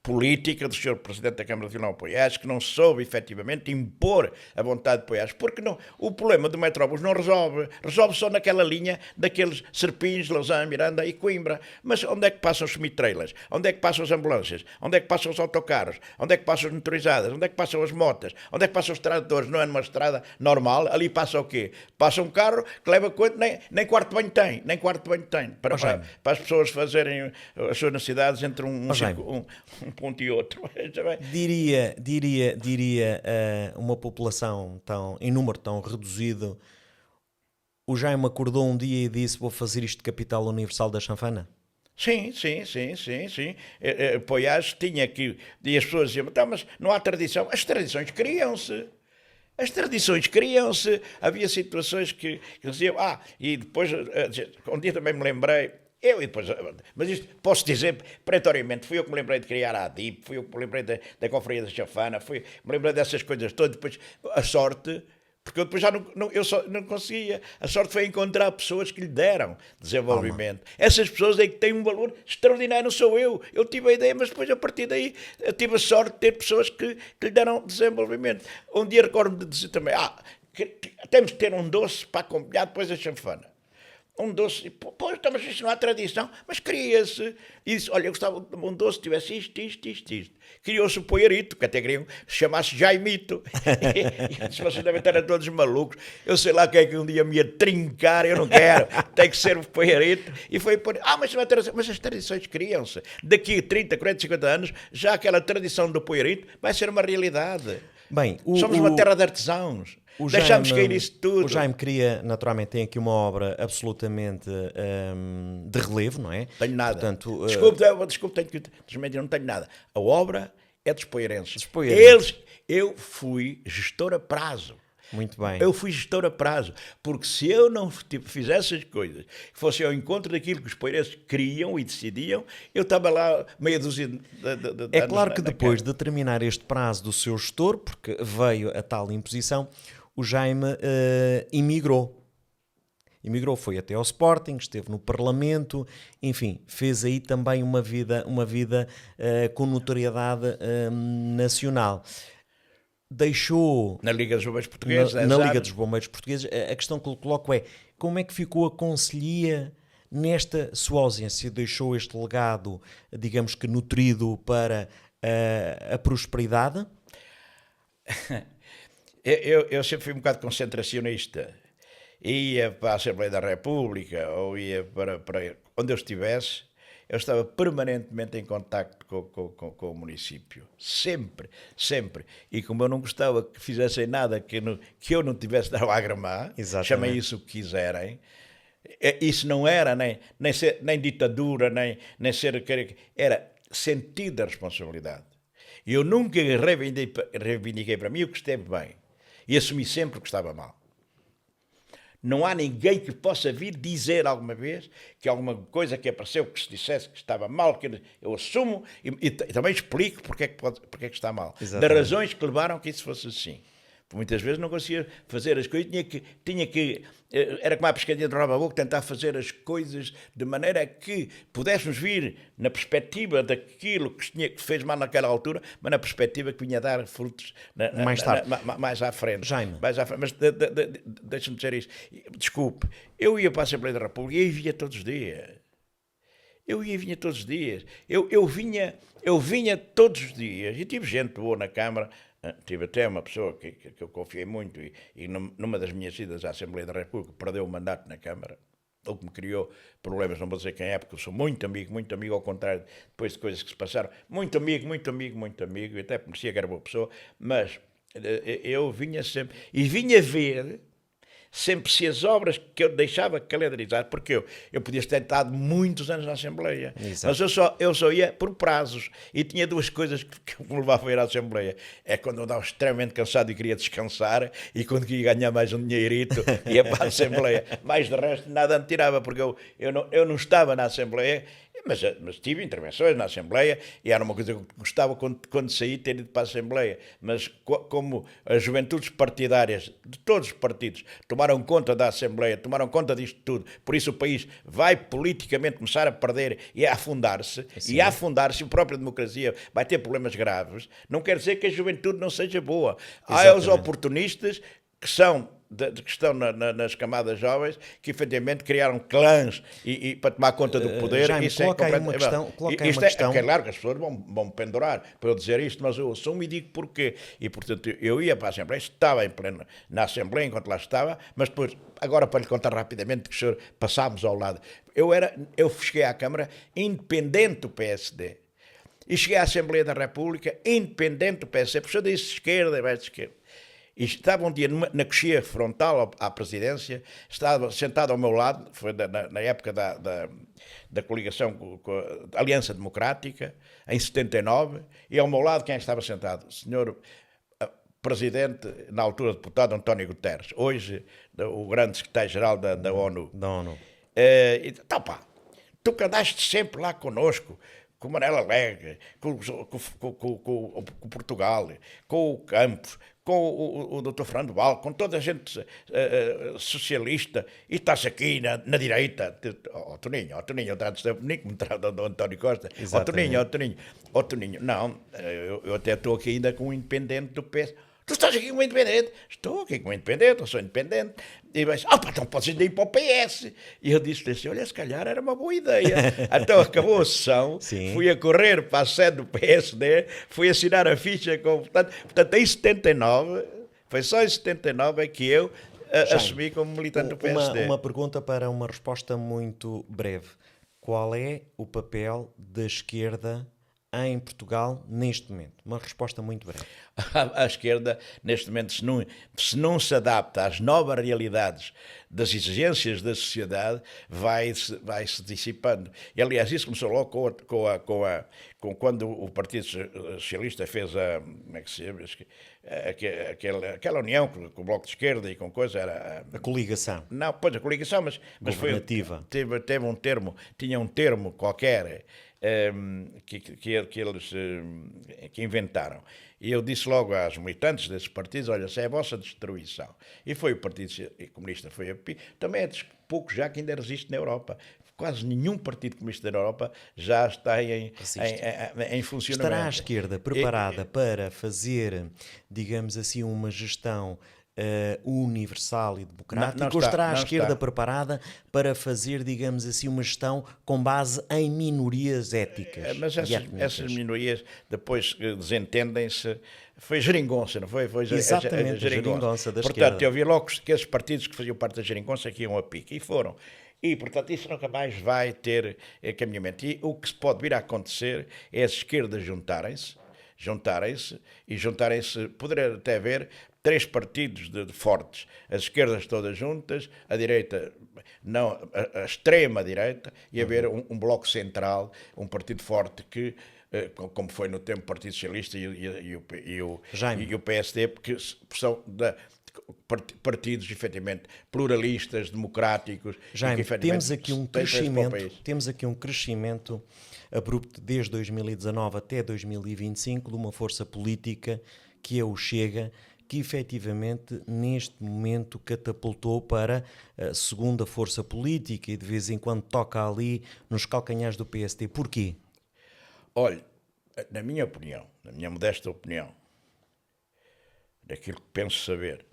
política do Sr. Presidente da Câmara de Vila Nova de Poiares, que não soube efetivamente impor a vontade de Poiares, porque não, o problema do Metrobus não resolve só naquela linha daqueles Serpins, Lausanne, Miranda e Coimbra. Mas onde é que passam os semi-trailers? Onde é que passam as ambulâncias? Onde é que passam os autocarros? Onde é que passam as motorizadas? Onde é que passam as motas? Onde é que passam os tratores? Não é numa estrada normal, ali passa o quê? Passa um carro que leva quanto? Nem quarto de banho tem, para as pessoas fazerem as suas necessidades entre um ponto e outro. Diria uma população em número tão reduzido, o Jaime acordou um dia e disse: vou fazer isto de capital universal da chanfana? Sim. Poiares tinha que... E as pessoas diziam, mas não há tradição. As tradições criam-se. Havia situações que diziam, e depois, um dia também me lembrei, mas isto posso dizer pretoriamente, fui eu que me lembrei de criar a ADIP, fui eu que me lembrei da Confraria da Chanfana, me lembrei dessas coisas todas. Depois a sorte, porque eu depois já não conseguia, a sorte foi encontrar pessoas que lhe deram desenvolvimento. Essas pessoas aí que têm um valor extraordinário, não sou eu tive a ideia, mas depois a partir daí eu tive a sorte de ter pessoas que lhe deram desenvolvimento. Um dia recordo-me de dizer também, temos que ter um doce para acompanhar depois a chanfana. Um doce, mas isto não há tradição, mas cria-se. E disse, olha, eu gostava de um doce que tivesse isto. Criou-se o Poiarito, que até queriam que se chamasse Jaimito. E eu disse, vocês devem estar todos malucos. Eu sei lá quem é que um dia me ia trincar, eu não quero, tem que ser o Poiarito. E foi por... mas as tradições criam-se. Daqui a 30, 40, 50 anos, já aquela tradição do Poiarito vai ser uma realidade. Bem, somos uma terra de artesãos. Deixámos cair isso tudo. O Jaime queria, naturalmente, tem aqui uma obra absolutamente de relevo, não é? Tenho nada. Portanto, Desculpe, tenho que desmentir, não tenho nada. A obra é dos poeirenses. Poeirenses. Eu fui gestor a prazo. Muito bem. Eu fui gestor a prazo, porque se eu não fizesse as coisas, que fosse ao encontro daquilo que os poeirenses queriam e decidiam, eu estava lá meia dúzia de É claro que depois de terminar este prazo do seu gestor, porque veio a tal imposição, o Jaime emigrou. Emigrou, foi até ao Sporting, esteve no Parlamento, enfim, fez aí também uma vida com notoriedade nacional. Deixou... Na Liga dos Bombeiros Portugueses. Na Liga dos Bombeiros Portugueses. A questão que lhe coloco é, como é que ficou a Conselhia nesta sua ausência? Deixou este legado, digamos que nutrido para a prosperidade? Eu sempre fui um bocado concentracionista. Ia para a Assembleia da República ou ia para onde eu estivesse, eu estava permanentemente em contacto com o município. Sempre, sempre. E como eu não gostava que fizessem nada que eu não tivesse de lá a gramar, chamem isso o que quiserem, isso não era nem ditadura, nem ser... Era sentido da responsabilidade. E eu nunca reivindiquei para mim o que esteve bem. E assumi sempre o que estava mal. Não há ninguém que possa vir dizer alguma vez que alguma coisa que apareceu, que se dissesse que estava mal, que eu assumo e também explico porque é que está mal. Exatamente. Das razões que levaram que isso fosse assim. Porque muitas vezes não conseguia fazer as coisas, era como a pescadinha de rouba-boca, tentar fazer as coisas de maneira que pudéssemos vir na perspectiva daquilo que fez mal naquela altura, mas na perspectiva que vinha a dar frutos mais tarde. Mais à frente. Jaime. Mais à frente. Mas deixa-me dizer isto. Desculpe, eu ia para a Assembleia da República e via todos os dias. Eu vinha todos os dias. Eu vinha todos os dias. E tive gente boa na Câmara. Tive até uma pessoa que eu confiei muito e numa das minhas idas à Assembleia da República perdeu o mandato na Câmara, o que me criou problemas, não vou dizer quem é, porque eu sou muito amigo, ao contrário, depois de coisas que se passaram, muito amigo, e até conhecia que era boa pessoa, mas eu vinha sempre, e vinha ver sempre se as obras que eu deixava calendarizar, porque eu podia ter estado muitos anos na Assembleia, Exato. mas eu só ia por prazos, e tinha duas coisas que me levavam a ir à Assembleia, é quando eu estava extremamente cansado e queria descansar, e quando queria ganhar mais um dinheirito, ia para a Assembleia, mais de resto nada me tirava, porque eu não estava na Assembleia, mas tive intervenções na Assembleia e era uma coisa que eu gostava quando saí ter ido para a Assembleia, mas como as juventudes partidárias de todos os partidos tomaram conta da Assembleia, tomaram conta disto tudo, por isso o país vai politicamente começar a perder e a afundar-se, e a afundar-se a própria democracia vai ter problemas graves, não quer dizer que a juventude não seja boa. Há os oportunistas que estão nas camadas jovens, que efetivamente criaram clãs e para tomar conta do poder. Jaime, isso coloca aí uma questão. É claro que as pessoas vão pendurar para eu dizer isto, mas eu assumo e digo porquê. E, portanto, eu ia para a Assembleia, estava em pleno na Assembleia enquanto lá estava, mas depois, agora para lhe contar rapidamente, que o senhor passámos ao lado. Eu cheguei à Câmara independente do PSD. E cheguei à Assembleia da República independente do PSD. Porque o senhor disse esquerda e mais de esquerda. E estava um dia na coxia frontal à presidência, estava sentado ao meu lado, foi na época da coligação com a Aliança Democrática, em 79, e ao meu lado quem estava sentado? O senhor presidente, na altura deputado António Guterres, hoje o grande secretário-geral da ONU. Da ONU. Então pá, tu que andaste sempre lá connosco, com o Manela Alegre, com o Portugal, com o Campos, com o Dr. Fernando Val, com toda a gente socialista, e estás aqui na direita. Toninho, eu trato-te bonito, me trato do António Costa. Toninho, não, eu até estou aqui ainda com um independente do PS. Tu estás aqui como independente? Estou aqui como independente, eu sou independente. E vai então podes ir para o PS. E eu disse-lhe assim, olha, se calhar era uma boa ideia. Então acabou a sessão, fui a correr para a sede do PSD, fui assinar a ficha com... Portanto, em 79, foi só em 79 é que eu assumi como militante do PSD. Uma pergunta para uma resposta muito breve. Qual é o papel da esquerda em Portugal neste momento? Uma resposta muito breve. A esquerda, neste momento, se não se adapta às novas realidades das exigências da sociedade, vai-se dissipando. E, aliás, isso começou logo com quando o Partido Socialista fez como é que se chama? Aquela união com o Bloco de Esquerda e com coisa, era... A coligação Não, pois a coligação, mas governativa. teve um termo, tinha um termo qualquer que eles que inventaram. E eu disse logo às militantes desses partidos, olha, se é a vossa destruição. E foi o Partido Comunista, foi a PI, também é dos poucos já que ainda resiste na Europa. Quase nenhum partido comunista da Europa já está em funcionamento. Estará a esquerda preparada para fazer, digamos assim, uma gestão universal e democrática? Ou estará a esquerda preparada para fazer, digamos assim, uma gestão com base em minorias éticas? Mas essas minorias depois desentendem-se. Foi geringonça, não foi? Exatamente, a geringonça da esquerda. Portanto, eu vi logo que esses partidos que faziam parte da geringonça que iam a pique, e foram. E, portanto, isso nunca mais vai ter caminhamento. E o que se pode vir a acontecer é as esquerdas juntarem-se, poder até haver 3 partidos fortes, as esquerdas todas juntas, a direita, não, a extrema-direita, e haver um bloco central, um partido forte que, como foi no tempo o Partido Socialista e o PSD, porque são partidos, efetivamente, pluralistas, democráticos. Jaime, temos aqui um crescimento abrupto desde 2019 até 2025 de uma força política que é o Chega, que efetivamente neste momento catapultou para a segunda força política e de vez em quando toca ali nos calcanhares do PSD. Porquê? Olha, na minha opinião, na minha modesta opinião, daquilo que penso saber,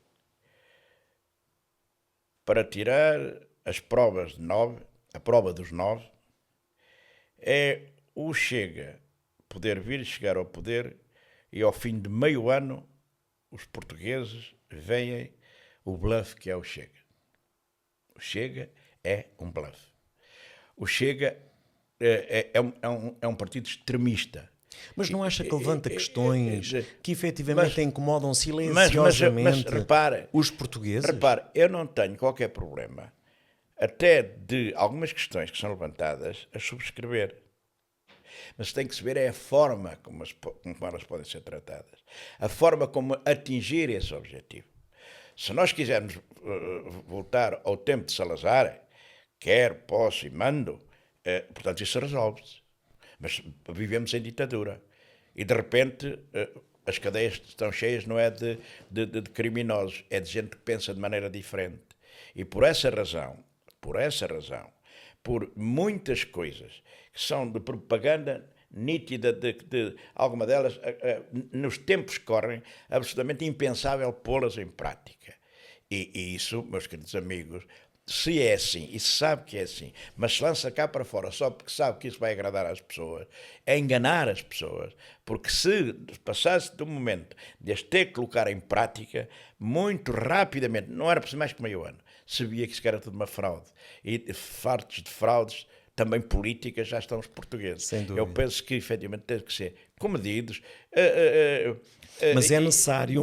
para tirar as provas de 9, a prova dos 9, é o Chega poder chegar ao poder e ao fim de meio ano os portugueses veem o bluff que é o Chega. O Chega é um bluff. O Chega é um partido extremista. Mas não acha que levanta questões que efetivamente incomodam silenciosamente os portugueses? Repare, eu não tenho qualquer problema, até de algumas questões que são levantadas, a subscrever. Mas tem que se ver é a forma como elas podem ser tratadas. A forma como atingir esse objetivo. Se nós quisermos voltar ao tempo de Salazar, quero, posso e mando, portanto isso resolve-se. Mas vivemos em ditadura. E de repente as cadeias estão cheias não é de criminosos, é de gente que pensa de maneira diferente. E por essa razão, por muitas coisas que são de propaganda nítida, de alguma delas, nos tempos que correm, absolutamente impensável pô-las em prática. E isso, meus queridos amigos, se é assim, e se sabe que é assim, mas se lança cá para fora só porque sabe que isso vai agradar às pessoas, é enganar as pessoas, porque se passasse de um momento de as ter que colocar em prática, muito rapidamente, não era preciso mais que meio ano, se via que isso era tudo uma fraude. E fartos de fraudes, também políticas, já estão os portugueses. Sem dúvida. Eu penso que, efetivamente, tem que ser comedidos. Mas é necessário,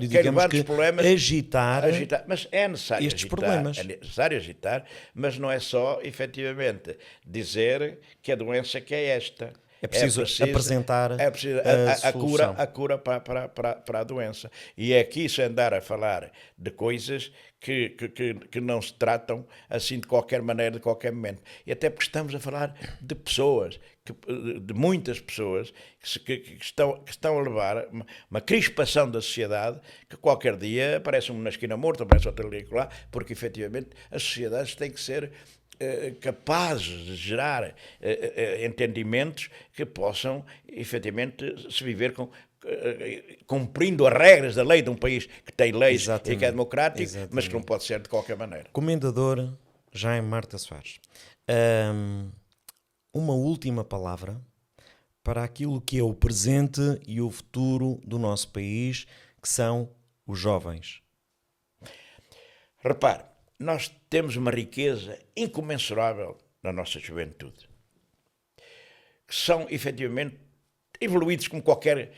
digamos que, agitar mas é necessário estes problemas. É necessário agitar, mas não é só, efetivamente, dizer que a doença que é esta. É preciso apresentar a cura para a doença. E é que isso é andar a falar de coisas que não se tratam assim de qualquer maneira, de qualquer momento. E até porque estamos a falar de pessoas, de muitas pessoas que estão a levar uma crispação da sociedade que qualquer dia aparece um na esquina morto, aparece outro ali lá, porque efetivamente as sociedades têm que ser capazes de gerar entendimentos que possam efetivamente se viver cumprindo as regras da lei de um país que tem leis e que é democrático, mas que não pode ser de qualquer maneira. Comendador Jaime Marta Soares, uma última palavra para aquilo que é o presente e o futuro do nosso país, que são os jovens. Repare, nós temos uma riqueza incomensurável na nossa juventude. que são efetivamente evoluídos como qualquer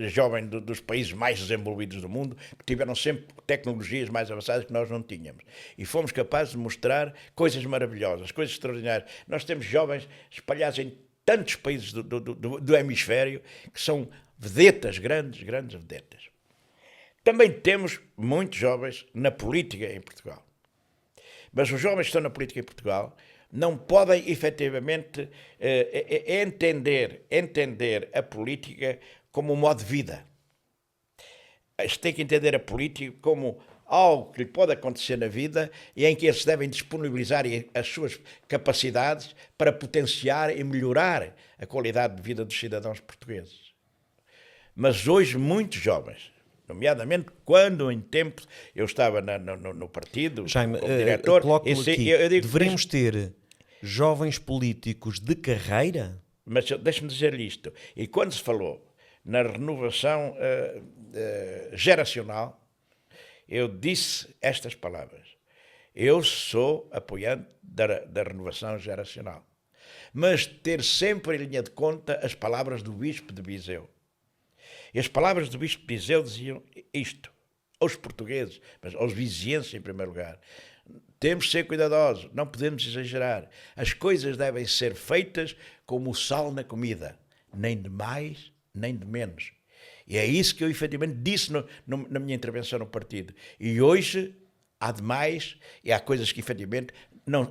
jovem dos países mais desenvolvidos do mundo, que tiveram sempre tecnologias mais avançadas que nós não tínhamos. E fomos capazes de mostrar coisas maravilhosas, coisas extraordinárias. Nós temos jovens espalhados em tantos países do hemisfério que são vedetas, grandes vedetas. Também temos muitos jovens na política em Portugal. Mas os jovens que estão na política em Portugal não podem efetivamente entender a política como um modo de vida. Eles têm que entender a política como algo que lhe pode acontecer na vida e em que eles devem disponibilizar as suas capacidades para potenciar e melhorar a qualidade de vida dos cidadãos portugueses. Mas hoje muitos jovens, nomeadamente quando em tempos eu estava no partido, Jaime, como diretor, coloco-me aqui, deveremos ter jovens políticos de carreira? Mas deixe-me dizer-lhe isto. E quando se falou na renovação geracional, eu disse estas palavras. Eu sou apoiante da renovação geracional. Mas ter sempre em linha de conta as palavras do Bispo de Viseu. E as palavras do Bispo de Viseu diziam isto, aos portugueses, mas aos vizienses em primeiro lugar. Temos de ser cuidadosos, não podemos exagerar. As coisas devem ser feitas como o sal na comida, nem de mais, nem de menos. E é isso que eu efetivamente disse na minha intervenção no partido. E hoje há demais e há coisas que efetivamente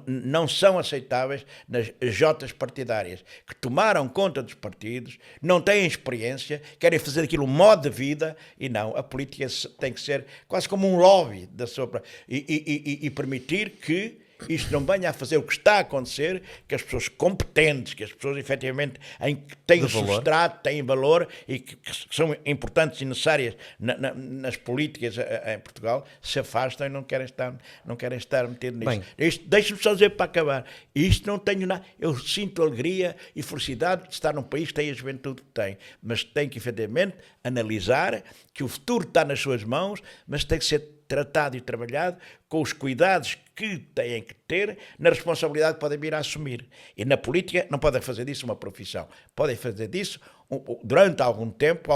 não são aceitáveis nas jotas partidárias, que tomaram conta dos partidos, não têm experiência, querem fazer aquilo um modo de vida, e não, a política tem que ser quase como um lobby da sua, e permitir que isto não venha a fazer o que está a acontecer, que as pessoas competentes, que as pessoas efetivamente que têm substrato, têm valor e que são importantes e necessárias nas políticas em Portugal, se afastam e não querem estar metidos nisso. Deixe-me só dizer para acabar, isto não tenho nada, eu sinto alegria e felicidade de estar num país que tem a juventude que tem, mas tem que efetivamente analisar que o futuro está nas suas mãos, mas tem que ser tratado e trabalhado com os cuidados que têm que ter, na responsabilidade que podem vir a assumir. E na política não podem fazer disso uma profissão. Podem fazer disso, durante algum tempo,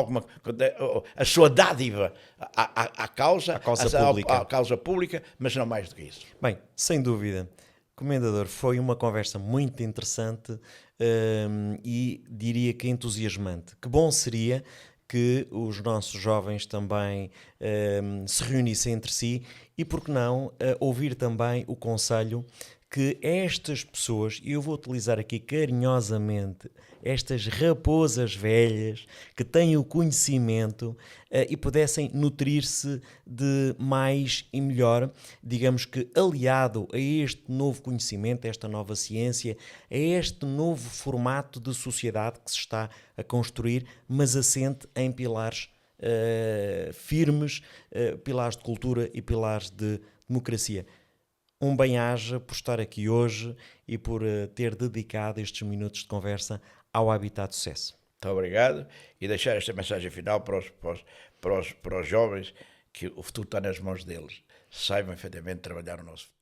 a sua dádiva à causa pública, mas não mais do que isso. Bem, sem dúvida. Comendador, foi uma conversa muito interessante e diria que entusiasmante. Que bom seria que os nossos jovens também se reunissem entre si e, por que não, ouvir também o conselho que estas pessoas, e eu vou utilizar aqui carinhosamente, estas raposas velhas que têm o conhecimento e pudessem nutrir-se de mais e melhor, digamos que aliado a este novo conhecimento, a esta nova ciência, a este novo formato de sociedade que se está a construir, mas assente em pilares firmes, pilares de cultura e pilares de democracia. Um bem-aja por estar aqui hoje e por ter dedicado estes minutos de conversa ao Habitat Sucesso. Muito obrigado e deixar esta mensagem final para os jovens, que o futuro está nas mãos deles. Saibam efetivamente trabalhar o nosso futuro.